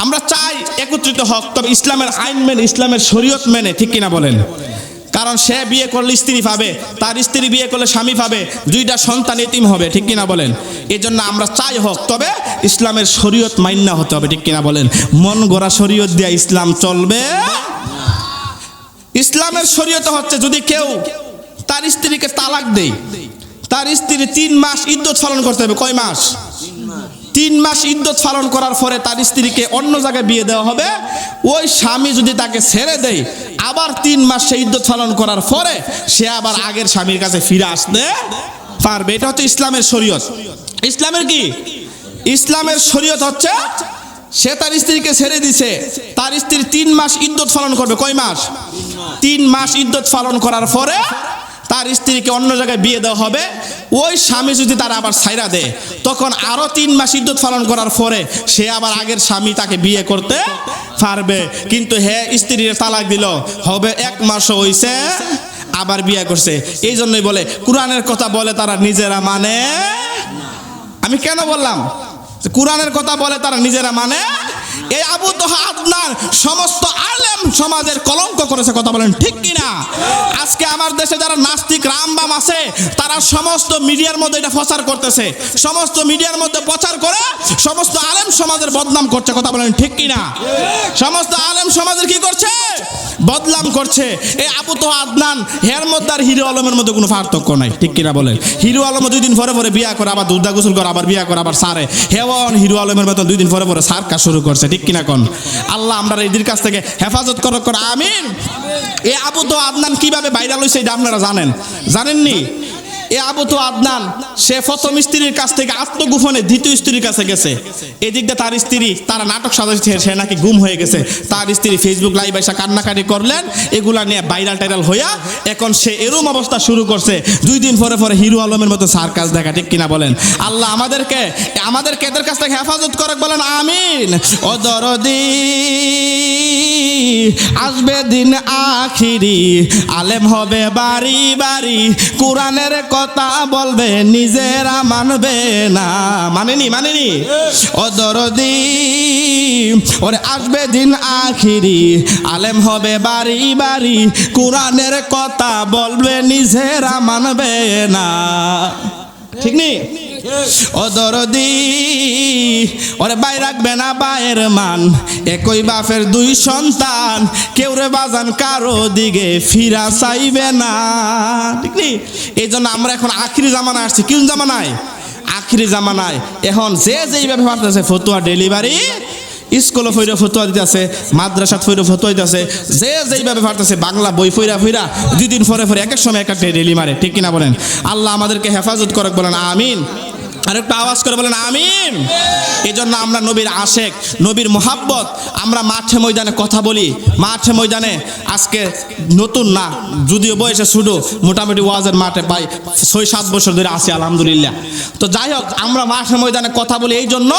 আমরা চাই একত্রিত হক, তবে ইসলামের আইন মেনে, ইসলামের শরীয়ত মেনে, ঠিক কিনা বলেন? কারণ সে বিয়ে করলে স্ত্রী পাবে, তার স্ত্রী বিয়ে করলে স্বামী পাবে, দুইটা সন্তান এতিম হবে, ঠিক কিনা বলেন? এই জন্য আমরা চাই হক, তবে ইসলামের শরীয়ত মান্য হতে হবে, ঠিক কিনা বলেন? মন গড়া শরীয়ত দিয়া ইসলাম চলবে। ইসলামের শরীয়ত হচ্ছে, যদি কেউ তার স্ত্রীকে তালাক দেয়, তার স্ত্রী 3 মাস ইদ্যত পালন করতে হবে। কয় মাস? 3 মাস ইদ্যত পালন করার পরে তার স্ত্রীকে অন্য জায়গায় বিয়ে দেওয়া হবে। ওই স্বামী যদি তাকে ছেড়ে দেয়, আবার 3 মাস সে ইদ্যত পালন করার পরে সে আবার আগের স্বামীর কাছে ফিরে আসতে পারবে। এটা হচ্ছে ইসলামের শরীয়ত। ইসলামের কি? ইসলামের শরীয়ত হচ্ছে, সে তার স্ত্রীকে ছেড়ে দিছে, তার স্ত্রী 3 মাস ইদ্যত পালন করবে। কয় মাস? 3 মাস ইদ্যত পালন করার পরে তার স্ত্রীকে অন্য জায়গায় বিয়ে দেওয়া হবে। ওই স্বামী যদি তারা আবার ছাইরা দেয়, তখন আরো 3 মাস ইদ্যত পালন করার পরে সে আবার আগের স্বামী তাকে বিয়ে করতে পারবে। কিন্তু হে স্ত্রীর তালাক দিল, হবে 1 মাসও হইছে, আবার বিয়ে করছে। এই জন্যই বলে কোরআনের কথা বলে তারা নিজেরা মানে। আমি কেন বললাম কোরআনের কথা বলে তারা নিজেরা মানে? এই আবু তোহা আদনান সমস্ত আলেম সমাজের কলঙ্ক করেছে, কথা বলেন ঠিক কিনা? আজকে আমার দেশে যারা নাস্তিক রামবাম আছে তারা সমস্ত মিডিয়ার মধ্যে এটা প্রচার করতেছে, সমস্ত মিডিয়ার মধ্যে প্রচার করে সমস্ত আলেম সমাজের বদনাম করছে, কথা বলেন ঠিক কিনা? সমস্ত আলেম সমাজের কি করছে? বদনাম করছে। এই আবু তোহা আদনান এর মধ্যে আর হিরো আলমের মধ্যে কোনো পার্থক্য নাই, ঠিক কিনা বলেন? হিরো আলম 2 দিন পরে পরে বিয়া করে, আবার দুধা গোসল করে, আবার বিয়া করে, আবার সারে। হেওয়ান হিরো আলমের মতো 2 দিন পরে পরে সার কাজ শুরু করছে, ঠিক কিনা কোন? আল্লাহ আমরা এদের কাছ থেকে হেফাজত করো, আমিন। এই আবু তোহা আদনান কিভাবে ভাইরাল হয়েছে এটা আপনারা জানেননি? এ আবু তোহা আদনান সে প্রথম স্ত্রীর কাছ থেকে আত্মগোপনে দ্বিতীয় স্ত্রীর কাছে গেছে। এদিক দিয়ে তার স্ত্রী তারা নাটক সাজাচ্ছে সে নাকি গুম হয়ে গেছে। তার স্ত্রী ফেসবুক লাইভ এসে কান্নাকাটি করলেন, এগুলা নিয়ে ভাইরাল টাইরাল হইয়া এখন সে এরম অবস্থা শুরু করছে 2 দিন পরে পরে হিরো আলমের মতো সার্কাস দেখা, ঠিক কিনা বলেন? আল্লাহ আমাদেরকে এদের কাছ থেকে হেফাজত করে, বলেন আমিন। ও দরদি আসবে দিন আখিরি, আলেম হবে বাড়ি বাড়ি, কোরআনের কথা বলবে নিজেরা মানবে না। মানেনি ও দরদি, ওরে আসবে দিন আখিরি, আলেম হবে বাড়ি বাড়ি, কোরআনের কথা বলবে নিজেরা মানবে না, ঠিক নি? ও দরদি ওরে ভাই রাখবে না ভাইয়ের মান, একই বাপের 2 সন্তান, কেউ রে বাজান কারো দিকে ফিরা চাইবে না, ঠিক নি? এই জন্য আমরা এখন আখিরি জামানা আসছি। কোন জামানায়? আখিরি জামানায়। এখন যে যেইভাবে ভাবতেছে ফতুয়া ডেলিভারি, স্কুলে ফইরা ফতুয়া দিতেছে, মাদ্রাসা ফইরা ফতুয়া দিতেছে, যে যেইভাবে ভাবতেছে বাংলা বই ফইরা 2 দিন পরে পরে একের সময় একটা ডেলি মারে, ঠিক কিনা বলেন? আল্লাহ আমাদেরকে হেফাজত করুক, বলেন আমিন। আর একটু আওয়াজ করে বলেন আমিন। এই জন্য আমরা নবীর আশেক, নবীর মোহাব্বত আমরা মাঠে ময়দানে কথা বলি। মাঠে ময়দানে আজকে নতুন না, যদিও বয়সে ছোট, মোটামুটি ওয়াজের মাঠে পাই 6-7 বছর ধরে আছি আলহামদুলিল্লাহ। তো যাই হোক, আমরা মাঠে ময়দানে কথা বলি এই জন্য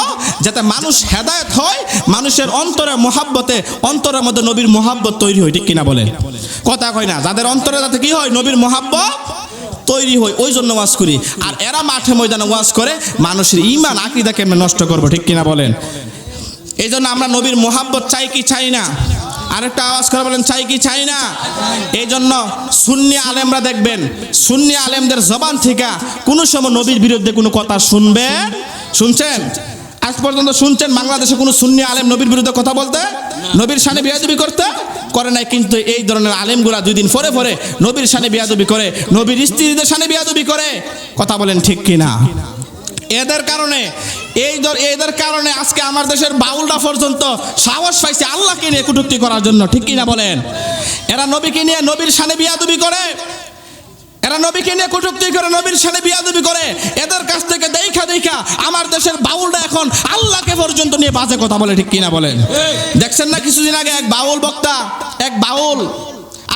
যাতে মানুষ হেদায়েত হয়, মানুষের অন্তরে মোহাব্বতে, অন্তরের মধ্যে নবীর মোহাব্বত তৈরি হয়, ঠিক কিনা বলেন? কথা কয় না, যাদের অন্তরে যাতে কি হয়? নবীর মোহাব্বত তৈরি হয়, ওই জন্য ওয়াজ করি। আর এরা মাঠে ময়দানে ওয়াজ করে মানুষের ঈমান আকীদা কেমনে নষ্ট করবো, ঠিক কিনা বলেন? এই জন্য আমরা নবীর মোহাব্বত চাই কি চাই না? আরেকটা আওয়াজ করে বলেন চাই কি চাই না? এই জন্য সুন্নি আলেমরা দেখবেন, সুন্নি আলেমদের জবান থেকে কোনো সময় নবীর বিরুদ্ধে কোনো কথা শুনছেন? আজ পর্যন্ত শুনছেন বাংলাদেশে কোনো সুন্নি আলেম নবীর বিরুদ্ধে কথা বলতে, নবীর শানে বেয়াদবি করতে করে নাই? কিন্তু এই ধরনের আলেমগুলা 2 দিন পরে পরে নবীর শানে বেয়াদবি করে, নবীর স্ত্রীদের শানে বেয়াদবি করে, কথা বলেন ঠিক কিনা? এদের কারণে আজকে আমার দেশের বাউলরা পর্যন্ত সাহস পাইছে আল্লাহকে নিয়ে কটূক্তি করার জন্য, ঠিক কিনা বলেন? এরা নবীকে নিয়ে নবীর শানে বেয়াদবি করে, এরা নবীকে নিয়ে কটূক্তি করে, নবীর শানে বেয়াদবি করে। এদের কাছ থেকে দেখা আমার দেশের বাউলরা এখন আল্লাহকে পর্যন্ত নিয়ে বাজে কথা বলে, ঠিক কিনা বলেন? দেখছেন না কিছুদিন আগে এক বাউল বক্তা, এক বাউল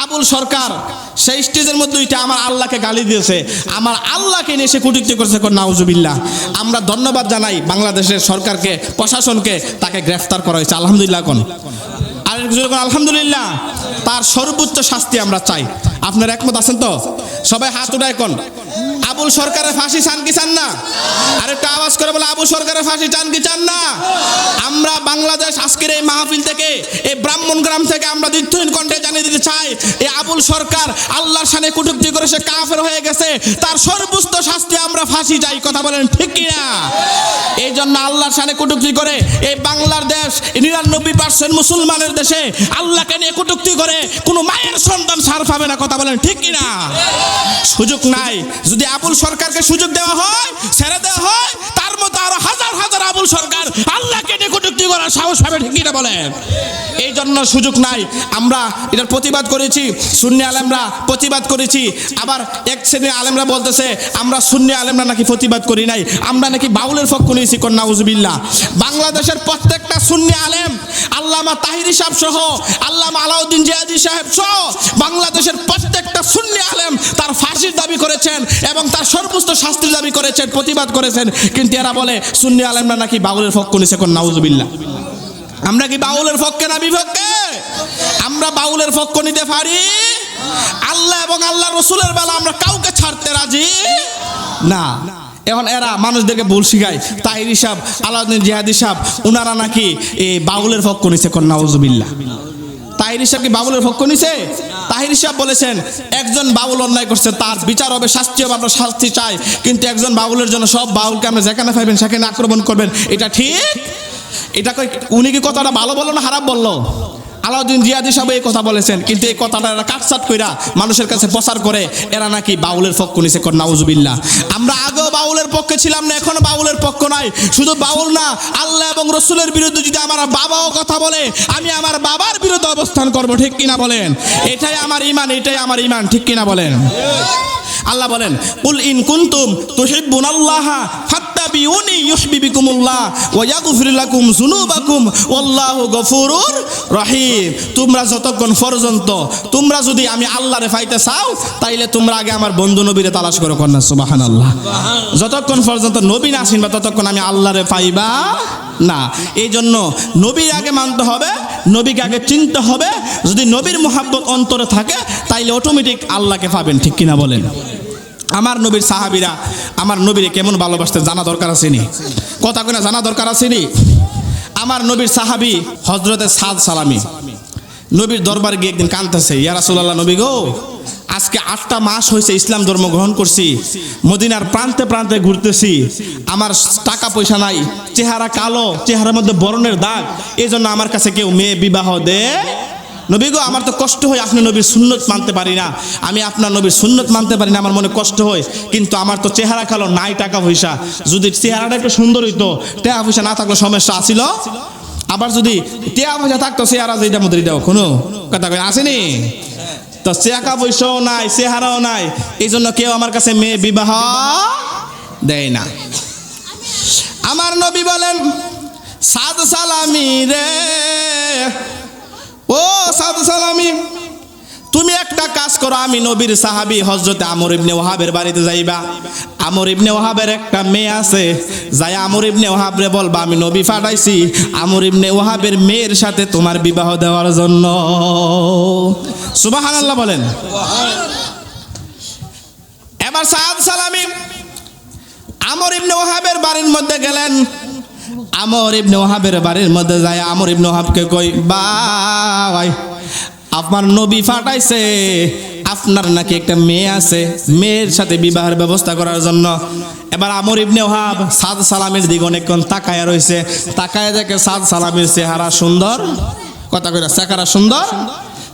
আবুল সরকার, সেই স্টেজের মধ্যে এটা আমার আল্লাহকে গালি দিয়েছে, আমার আল্লাহকে নিয়ে সে কটূক্তি করছে, নাউজুবিল্লাহ। আমরা ধন্যবাদ জানাই বাংলাদেশের সরকারকে, প্রশাসনকে, তাকে গ্রেফতার করা হয়েছে, আলহামদুলিল্লাহ। আলহামদুলিল্লাহ, তার সর্বোচ্চ শাস্তি আমরা চাই। আপনারা একমত আছেন তো? সবাই হাত উঠায় কোন আবুল সরকারের ফাঁসি চান কি চান না? আরেকটা আওয়াজ করে বলে আবুল সরকারের ফাঁসি চান কি চান না? আমরা বাংলাদেশ আজকের এই মাহফিল থেকে, এই ব্রাহ্মণগ্রাম থেকে আমরা দীর্ঘহীন কণ্ঠে জানিয়ে দিতে চাই, এই আবুল সরকার আল্লাহর শানে কটূক্তি করে সে কাফের হয়ে গেছে, তার সর্বোচ্চ শাস্তি আমরা ফাঁসি চাই, কথা বলেন ঠিক কিনা? এই জন্য আল্লাহর শানে কটূক্তি করে এই বাংলার দেশ 99% মুসলমানের দেশে আল্লাহকে নিয়ে কটূক্তি করে কোনো মায়ের সন্তান ছাড় পাবে না, কথা বলেন ঠিক কিনা? সুযোগ নাই। যদি আবুল সরকারকে সুযোগ দেওয়া হয়, ছেড়ে দেওয়া হয়, তার মতো আরো হাজার হাজার আবুল সরকার আল্লাহকে নিয়ে কটূক্তি করার সাহস পাবে, ঠিক কিনা বলেন? এই জন্য সুযোগ নাই। আমরা এটার প্রতিবাদ করেছি, সুন্নি আলেমরা প্রতিবাদ করেছি। আবার এক শ্রেণীর আলেমরা বলতেছে আমরা সুন্নি আলেমরা নাকি প্রতিবাদ করি নাই, আমরা নাকি বাউলের পক্ষ নিয়েছি, নাউজুবিল্লাহ। বাংলাদেশের প্রত্যেকটা সুন্নি আলেম, আল্লামা তাহিরি সাহেব সহ, আল্লামা আলাউদ্দিন জিয়াদি সাহেব সহ বাংলাদেশের প্রত্যেকটা সুন্নি আলেম তার ফাঁসির দাবি করেছেন এবং তার সর্বোচ্চ শাস্তির দাবি করেছেন, প্রতিবাদ করেছেন। কিন্তু এরা বলে সুন্নি আলেমরা নাকি বাউলের পক্ষ নিয়েছে, নাউজুবিল্লাহ। আমরা কি বাউলের পক্ষে না বিপক্ষে? আমরা বাউলের পক্ষ নিতে পারি? আল্লাহ এবং আল্লাহ রসুলের বেলা আমরা কাউকে ছাড়তে রাজি না। এখন এরা মানুষদেরকে ভুল শিখায়। তাহির সাহেব, আলাউদ্দিন জিহাদি সাহেব, ওনারা নাকি এই বাউলের পক্ষ নিছে। কর নাউজুবিল্লাহ। তাহির সাহেব কি বাউলের পক্ষ নিছে? তাহির সাহেব বলেছেন একজন বাউল অন্যায় করছে, তার বিচার হবে, শাস্তি হবে, আমরা শাস্তি চাই। কিন্তু একজন বাউলের জন্য সব বাউলকে আমরা যেখানে পাইবেন সেখানে আক্রমণ করবেন, এটা ঠিক? এটা উনি কি কথাটা ভালো বললো না খারাপ বললো? আলাউদ্দিন জিহাদি সাহেব এই কথা বলেছেন, কিন্তু এই কথাটা এরা কাটসাট কইরা মানুষের কাছে প্রচার করে এরা নাকি বাউলের পক্ষ নিছে। কর নাউজুবিল্লাহ। আমরা আগেও বাউলের পক্ষে ছিলাম না, এখনো বাউলের পক্ষ নাই। শুধু বাউল না, আল্লাহ এবং রসুলের বিরুদ্ধে যদি আমার বাবাও কথা বলে, আমি আমার বাবার বিরুদ্ধে অবস্থান করব। ঠিক কিনা বলেন? এটাই আমার ঈমান, এটাই আমার ঈমান। ঠিক কিনা বলেন? আল্লাহ বলেন, কুল ইন কুনতুম তুহিব্বুনাল্লাহা ফাত্তাবিউনি ইউহিব্বুকুমুল্লাহ ওয়া ইয়াগফির লাকুম যুনুবাকুম ওয়াল্লাহু গফুরুর রহিম। তোমরা যতক্ষণ পর্যন্ত তোমরা যদি আমি আল্লাহরে পাইতে চাও, তাইলে তোমরা আগে আমার বন্ধু নবীরে তালাশ করো। কন্যা সুবহানাল্লাহ। যতক্ষণ পর্যন্ত নবী না আসেন, ততক্ষণ আমি আল্লাহরে পাইবা না। এই জন্য নবীর আগে মানতে হবে, নবীকে আগে চিনতে হবে। যদি নবীর মোহাব্বত অন্তরে থাকে, তাইলে অটোমেটিক আল্লাহকে পাবেন। ঠিক কিনা বলেন? আমার নবীর সাহাবীরা আমার নবীরে কেমন ভালোবাসতে জানা দরকার আছে নি? কথা কইনা জানা দরকার আছে নি? আমার নবীর সাহাবী হযরতে সাদ সালামি নবীর দরবার গিয়ে একদিন কাঁদতেছে, ইয়া রাসূলুল্লাহ, নবী গো, আজকে 8টা মাস হয়েছে ইসলাম ধর্ম গ্রহণ করছি, মদিনার প্রান্তে প্রান্তে ঘুরতেছি, আমার টাকা পয়সা নাই, চেহারা কালো, চেহারার মধ্যে বরণের দাগ, এই জন্য আমার কাছে কেউ মেয়ে বিবাহ দে। নবী গো, আমার তো কষ্ট হয়, আপনি নবীর সুন্নত মানতে পারি না, আমি আপনার নবীর সুন্নত মানতে পারি না, আমার মনে কষ্ট হয়, কিন্তু আমার তো চেহারা কালো, নাই টাকা পয়সা, যদি চেহারাটা একটু সুন্দর হইতো, টাকা পয়সা না থাকলে সমস্যা আসিল, আবার যদি টাকা পয়সা থাকতো চেহারা যেটা মধ্যে দাও কোনো কথা কই আসেনি, তো টাকা পয়সাও নাই, চেহারাও নাই, এই জন্য কেউ আমার কাছে মেয়ে বিবাহ দেয় না। আমার নবী বলেন, সাদ সালামি রে, ও সাদ সালামি, তুমি একটা কাজ করো, আমি নবীর সাহাবী হযরতে আমর ইবনে ওয়াহাবের বাড়িতে যাইবা। আমর ইবনে ওয়াহাবের একটা মেয়ে আছে, যাই আমর ইবনে ওয়াহাবরে বলবা আমি নবী পাঠাইছি আমর ইবনে ওয়াহাবের মেয়ের সাথে তোমার বিবাহ দেওয়ার জন্য। সুবহানাল্লাহ বলেন। এবার সাদ সালামি আমর ইবনে ওয়াহাবের বাড়ির মধ্যে গেলেন। আমর ইবনে ওয়াহাবের বাড়ির মধ্যে যায় আমর ইবনে ওয়াহাবকে কই, ভাই আপনার নবী পাঠাইছে, আপনার নাকি একটা মেয়ে আছে, মেয়ের সাথে বিবাহের ব্যবস্থা করার জন্য। এবার আমর ইবনে ওয়াহাব সাদ সালামের দিকে অনেকক্ষণ তাকায়া রয়েছে, তাকায়া দেখে সাদ সালামের চেহারা সুন্দর, কথা কইরা চেহারা সুন্দর,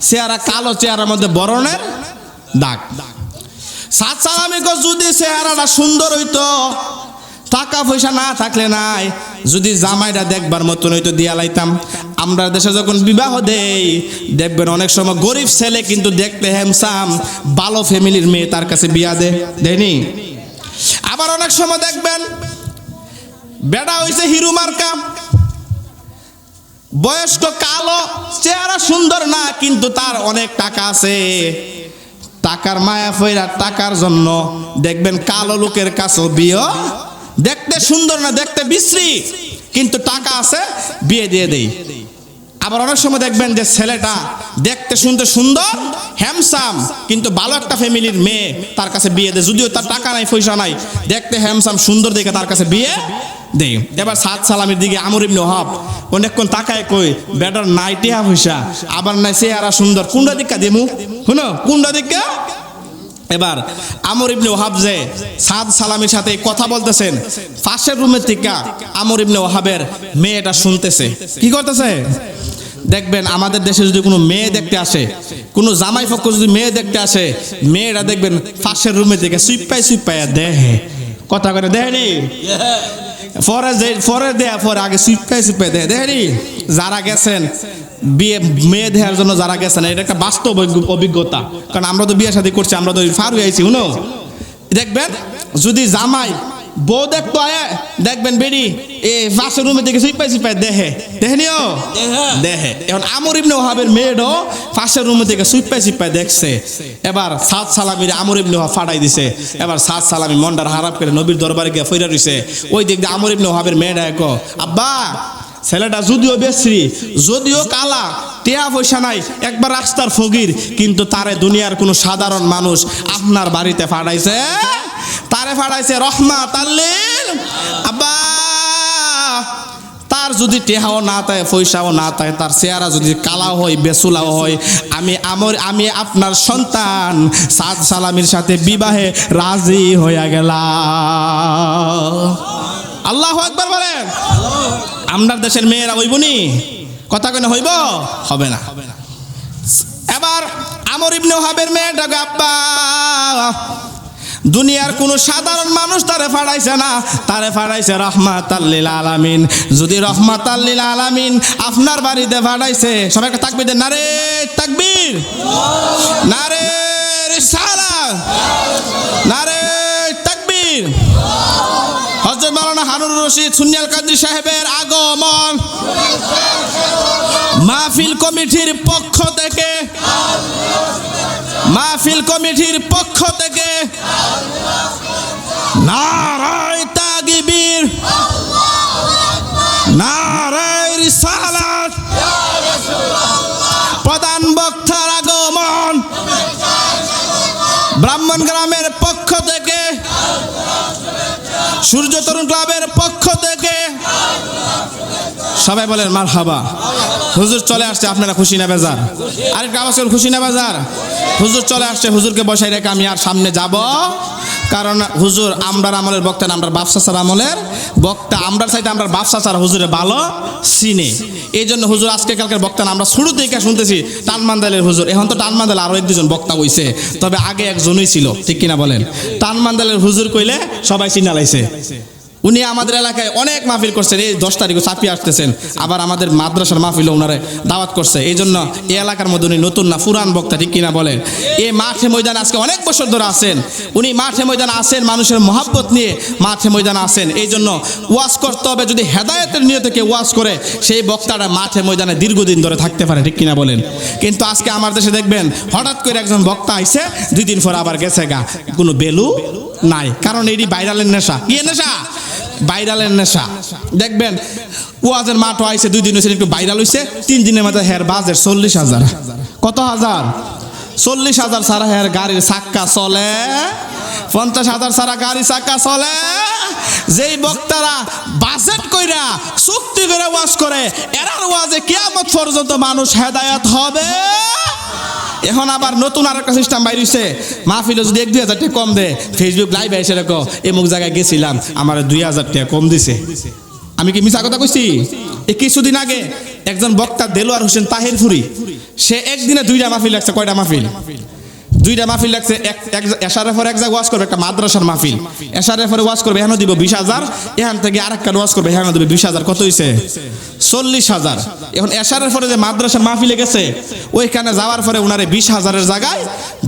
চেহারা কালো, চেহারার মধ্যে বরণের দাগ। সাদ সালামি কো, যদি চেহারাটা সুন্দর হইতো, টাকা পয়সা না থাকলে নাই, যদি জামাইটা দেখবার মতন হইতো দিয়া লাইতাম। আমরা দেশে যখন বিবাহ দেই, দেখবেন অনেক সময় গরিব ছেলে কিন্তু দেখতে হ্যামসাম, ভালো ফ্যামিলির মেয়ে তার কাছে বিয়া দেয়নি। আবার অনেক সময় দেখবেন বেটা হইছে হিরো মার্কা, বয়স্ক, কালো, চেহারা সুন্দর না, কিন্তু তার অনেক টাকা আছে, টাকার মায়া ফইরা টাকার জন্য দেখবেন কালো লোকের কাছে বিয়ে, দেখতে সুন্দর না, দেখতে বিশ্রী, কিন্তু টাকা আছে, বিয়ে দিয়ে দেই। আবার অনেক সময় দেখবেন যে ছেলেটা দেখতে শুনতে সুন্দর, হ্যামসাম, কিন্তু ভালো একটা ফ্যামিলির মেয়ে তার কাছে বিয়ে দেয়, যদিও তার টাকা নাই, পয়সা নাই, দেখতে হ্যামসাম সুন্দর দেখে তার কাছে বিয়ে দেয়। এবার সাদ সালামের দিকে আমর ইবনে ওয়াহাব অনেকক্ষণ তাকায় কই, বেটার নাই টিহা পয়সা, আবার নাই চেহারা সুন্দর, কোনটা দিক্কা দেমু, শুনো কোনটা দিক্কা। এবার আমর ইবনে ওয়াহাব যে সাদ সালামের সাথে কথা বলতেছেন, পাশের রুমের থেকে আমর ইবনে ওয়াহাবের মেয়েটা শুনতেছে, কি করতেছে। দেখবেন আমাদের দেশে যদি কোনো মেয়ে দেখতে আসে, কোনো জামাই পক্ষ যদি মেয়ে দেখতে আসে, মেয়েরা দেখবেন পাশের রুমের থেকে সুইপাই দেহে, কথা করে দেয়নি, পরে দেয়া পরে আগে সুইপাই দেয়নি। যারা গেছেন বিয়ে মেয়ে দেওয়ার জন্য, যারা গেছেন, এটা একটা বাস্তব অভিজ্ঞতা, কারণ আমরা তো বিয়ে শাদী করছি, আমরা তো ফার হয়ে আইছি। শুনো, দেখবেন যদি জামাই বউ দেখতো দেখবেন বেরি এই পাশের রুমে থেকে সুইপাই দেখেনিও দেখে। এখন আমর ইবনে ওয়াহাবের মেয়েও পাশের রুমে থেকে সুইপাই দেখছে। এবার সাদ সালামির আমর ইবনে ওয়াহাব ফাটাই দিছে। এবার সাদ সালামি মনটার হারাপ করে নবীর দরবারে গিয়ে ফিরে রইছে। ওই দিক দিয়ে আমর ইবনে ওয়াহাবের মেয়েটা কো, আব্বা ছেলেটা যদিও বেশ্রী, যদিও কালা, টেয়া পয়সা নাই, একবার রাস্তার ফকির, কিন্তু তারে দুনিয়ার কোনো সাধারণ মানুষ আপনার বাড়িতে পাঠাইছে, তারে পাঠাইছে রহমাতাল লিল আব্বা। তার যদি টেহাও না থাকে, পয়সাও না থাকে, তার চেহারা যদি কালা হয়, বেসুলাও হয়, আমি আপনার সন্তান সাদ সালামির সাথে বিবাহে রাজি হইয়া গেলাম। আল্লাহু আকবার বলেন। আপনার দেশের মেয়েরা হইবনি? কথা কেন হইব? হবে না। এবার আমর ইবনে ওহাবের মেয়েটাকে আব্বা, দুনিয়ার কোন সাধারণ মানুষ তারে ফাড়াইছে না, তারে ফাড়াইছে রহমাতাল লিল আলামিন। যদি রহমাতাল লিল আলামিন আপনার বাড়িতে ফাড়াইছে, সবাই একটা তাকবীর দেন, নারে তাকবীর, নারে রিসালাত, নারে তাকবীর। হযরত মাওলানা হারুনুর রশিদ সুন্নিয়াল কাদরী সাহেবের আগমন মাহফিল কমিটির পক্ষ থেকে, মাহফিল কমিটির পক্ষ থেকে নারায়ে তাকবীর, নারায়ে রিসালাত। প্রধান বক্তার আগমন ব্রাহ্মণগ্রামের পক্ষ থেকে, সূর্য তরুণ ক্লাবের পক্ষ থেকে সবাই বলেন মারহাবা। হুজুর চলে আসছে, আপনারা খুশি না বেজার? আরেকটা আওয়াজ করুন, খুশি না বেজার? হুজুর চলে আসছে, হুজুরকে বসাই রেখে আমি আর সামনে যাব, কারণ হুজুর আমরার আমলের বক্তা না, আমরার বাপ চাচার আমলের বক্তা। আমরার চাইতে আমরার বাপ চাচার হুজুরে ভালো চিনে, এই জন্য হুজুর আজকে কালকের বক্তা না, আমরা শুরু থেকে শুনতেছি টানমান্দালের হুজুর। এখন তো টানমান্দাল আরো এক দুজন বক্তা হইছে, তবে আগে একজনই ছিল, ঠিক কিনা বলেন? টানমান্দালের হুজুর কইলে সবাই চিনালাইছে। উনি আমাদের এলাকায় অনেক মাহফিল করছেন, এই 10 তারিখে চাপিয়ে আসতেছেন, আবার আমাদের মাদ্রাসার মাহফিলও ওনারে দাওয়াত করছে। এই জন্য এই এলাকার মধ্যে উনি নতুন না, পুরান বক্তা, ঠিক কিনা বলেন? এই মাঠে ময়দানে আজকে অনেক বছর ধরে আছেন উনি, মাঠে ময়দানে আছেন, মানুষের মহাব্বত নিয়ে মাঠে ময়দানে আছেন। এই জন্য ওয়াজ করতে হবে, যদি হেদায়েতের নিয়তে কেউ ওয়াজ করে, সেই বক্তাটা মাঠে ময়দানে দীর্ঘদিন ধরে থাকতে পারে, ঠিক কিনা বলেন? কিন্তু আজকে আমার দেশে দেখবেন হঠাৎ করে একজন বক্তা আইছে, 2 দিন পর আবার গেছে গা, কোনো বেলু নাই, কারণ এটি ভাইরালের নেশা। কি নেশা? ভাইরালের নেশা। দেখবেন ওয়াজের মাঠ আইছে, 2 দিন হয়েছে, একটু ভাইরাল হয়েছে, 3 দিনের মধ্যে হের বাজের 40,000। কত হাজার? 40,000 সারা হের গাড়ির চাক্কা চলে, 50,000 সারা গাড়ি চাক্কা চলে। যেই বক্তারা বাজেট কইরা চুক্তি করে ওয়াজ করে, এরার ওয়াজে কিয়ামত পর্যন্ত মানুষ হেদায়েত হবে। এখন আবার নতুন আরেকটা সিস্টেম বাইর হইছে, মাহফিলে যদি 1-2 হাজার টাকা কম দেয়, ফেসবুক লাইভে এসে রেখো এমুক জায়গায় গেছিলাম, আমার 2,000 টাকা কম দিছে। আমি কি মিছা কথা কইছি? এই কিছুদিন আগে একজন বক্তা দেলোয়ার হোসেন তাহিরপুরি, সে একদিনে 2টা মাহফিল লাগছে। কয়টা মাহফিল? 2টা মাহফিল লাগছে। এশারের পরে এক জায়গায় ওয়াজ করবে, একটা মাদ্রাসার মাহফিল। এশারের পরে ওয়াজ করবে, এখানে দিব 20,000, এখান থেকে আরেকটা ওয়াজ করবে, এখানে দেবে 20,000। কত হইছে? 40,000। এখন এশারের পরে যে মাদ্রাসার মাহফিলে গেছে, ওইখানে যাওয়ার পরে উনারে 20,000-এর জায়গায়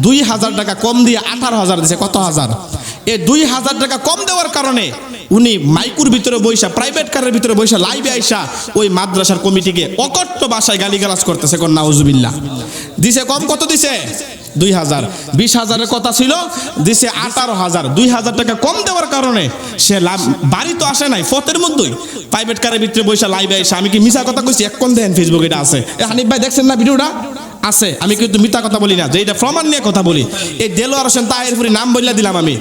2,000 টাকা কম দিয়ে 18,000 দিছে। কত হাজার? এই 2,000 টাকা কম দেওয়ার কারণে উনি মাইকুর ভিতরে বৈশা, প্রাইভেট কারের ভিতরে বৈশা, লাইভে আইসা ওই মাদ্রাসার কমিটিকে অকট্ট ভাষায় গালিগালাজ করতেছে। কোন নাউজুবিল্লাহ। দিছে কম, কত দিছে? 2,000। 20,000-এর কথা ছিল, দিছে 18,000। 2,000 টাকা কম দেওয়ার কারণে সে বাড়ি তো আসে নাই, ফতের মধ্যেই প্রাইভেট কারের ভিতরে বৈশা লাইভে আইসা। আমি কি মিছা কথা কইছি? এখন দেখেন ফেসবুকে এটা আছে। হানিফ ভাই দেখছেন না ভিডিওটা? আছে। আমি কিন্তু মিথ্যা কথা বলি না, যে এটা প্রমাণ নিয়ে কথা বলি। এই দেলোয়ার হোসেন তাহিরপুরি নাম বললে দিলাম আমি।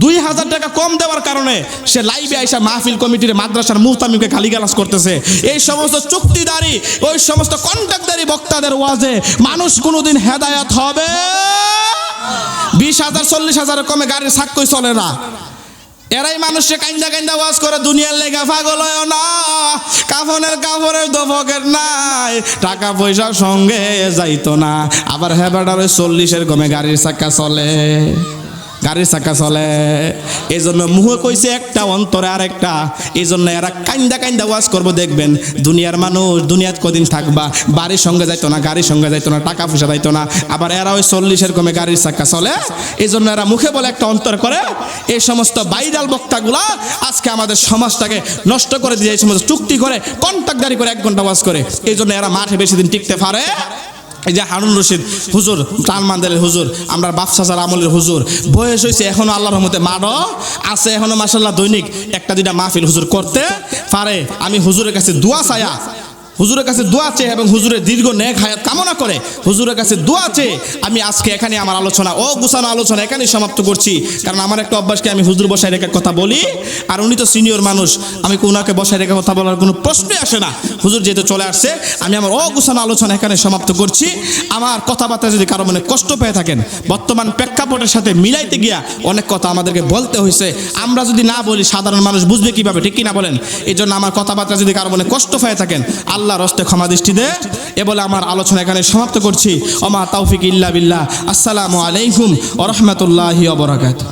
2,000 টাকা কম দেওয়ার কারণে সে লাইভে আইসা মাহফিল কমিটির মাদ্রাসার মুহতামিমকে গালিগালাজ করতেছে। এই সমস্ত চুক্তিদারি, ওই সমস্ত কন্ট্রাক্টদারি বক্তাদের ওয়াজে মানুষ কোনোদিন হেদায়েত হবে? 20,000 40,000 কমে গাড়ির সাক্ষ্যই চলে না। এরাই মানুষকে কাইন্দা কাইন্দা ওয়াজ করে, দুনিয়ার লেগা পাগল হয় না, কাফনের দফকের নাই, টাকা পয়সার সঙ্গে যাইতো না। আবার হেবাটার ওই 40-এর কমে গাড়ির চাক্কা চলে, গাড়ির চাকা চলে। এই জন্য মুহে কইছে একটা, অন্তরে আরেকটা। এই জন্য এরা কাইন্দা কাইন্দা ওয়াজ করবো। দেখবেন দুনিয়ার মানুষ দুনিয়াত কদিন থাকবা, বাড়ির সঙ্গে যাইতো না, গাড়ির সঙ্গে যাইতো না, টাকা পয়সা যাইতো না। আবার এরা ওই 40-এর কমে গাড়ির চাকা চলে। এই জন্য এরা মুখে বলে একটা, অন্তর করে। এই সমস্ত ভাইরাল বক্তাগুলা আজকে আমাদের সমাজটাকে নষ্ট করে দিয়ে, এই সমস্ত চুক্তি করে, কন্ট্রাক্টদারি করে 1 ঘন্টা ওয়াজ করে। এই জন্য এরা মাঠে বেশি দিন টিকতে পারে এই যে হারুন রশিদ হুজুর, টানমান্দারের হুজুর, আমরা বাপসাসার আমলের হুজুর, বয়স হয়েছে এখনো আল্লাহর রহমতে মাড়ো আছে, এখনো মাশাআল্লাহ দৈনিক একটা দুইটা মাহফিল হুজুর করতে পারে। আমি হুজুরের কাছে দোয়া চায়া, হুজুরের কাছে দোয়া চেয়ে এবং হুজুরের দীর্ঘ নেক হায়াত কামনা করে হুজুরের কাছে দোয়া চেয়ে আমি আজকে এখানে আমার আলোচনা গুছানো আলোচনা এখানেই সমাপ্ত করছি। কারণ আমার একটা অভ্যাসকে আমি হুজুর বসায় রেখে কথা বলি, আর উনি তো সিনিয়র মানুষ, আমি ওনাকে বসায় রেখে কথা বলার কোনো প্রশ্নই আসে না। হুজুর যেহেতু চলে আসছে, আমি আমার গুছানো আলোচনা এখানে সমাপ্ত করছি। আমার কথাবার্তা যদি কারো মনে কষ্ট পেয়ে থাকেন, বর্তমান প্রেক্ষাপটের সাথে মিলাইতে গিয়া অনেক কথা আমাদেরকে বলতে হয়েছে, আমরা যদি না বলি সাধারণ মানুষ বুঝবে কিভাবে, ঠিক কিনা বলেন? এই জন্য আমার কথাবার্তা যদি কারো মনে কষ্ট পেয়ে থাকেন, আল্লাহর হস্তে ক্ষমা দৃষ্টি দে। এ বলে আমার আলোচনা এখানে সমাপ্ত করছি। ওমা তাওফিক ইল্লা বিল্লাহ। আসসালামু আলাইকুম ওয়া রাহমাতুল্লাহি ওয়া বারাকাতুহু।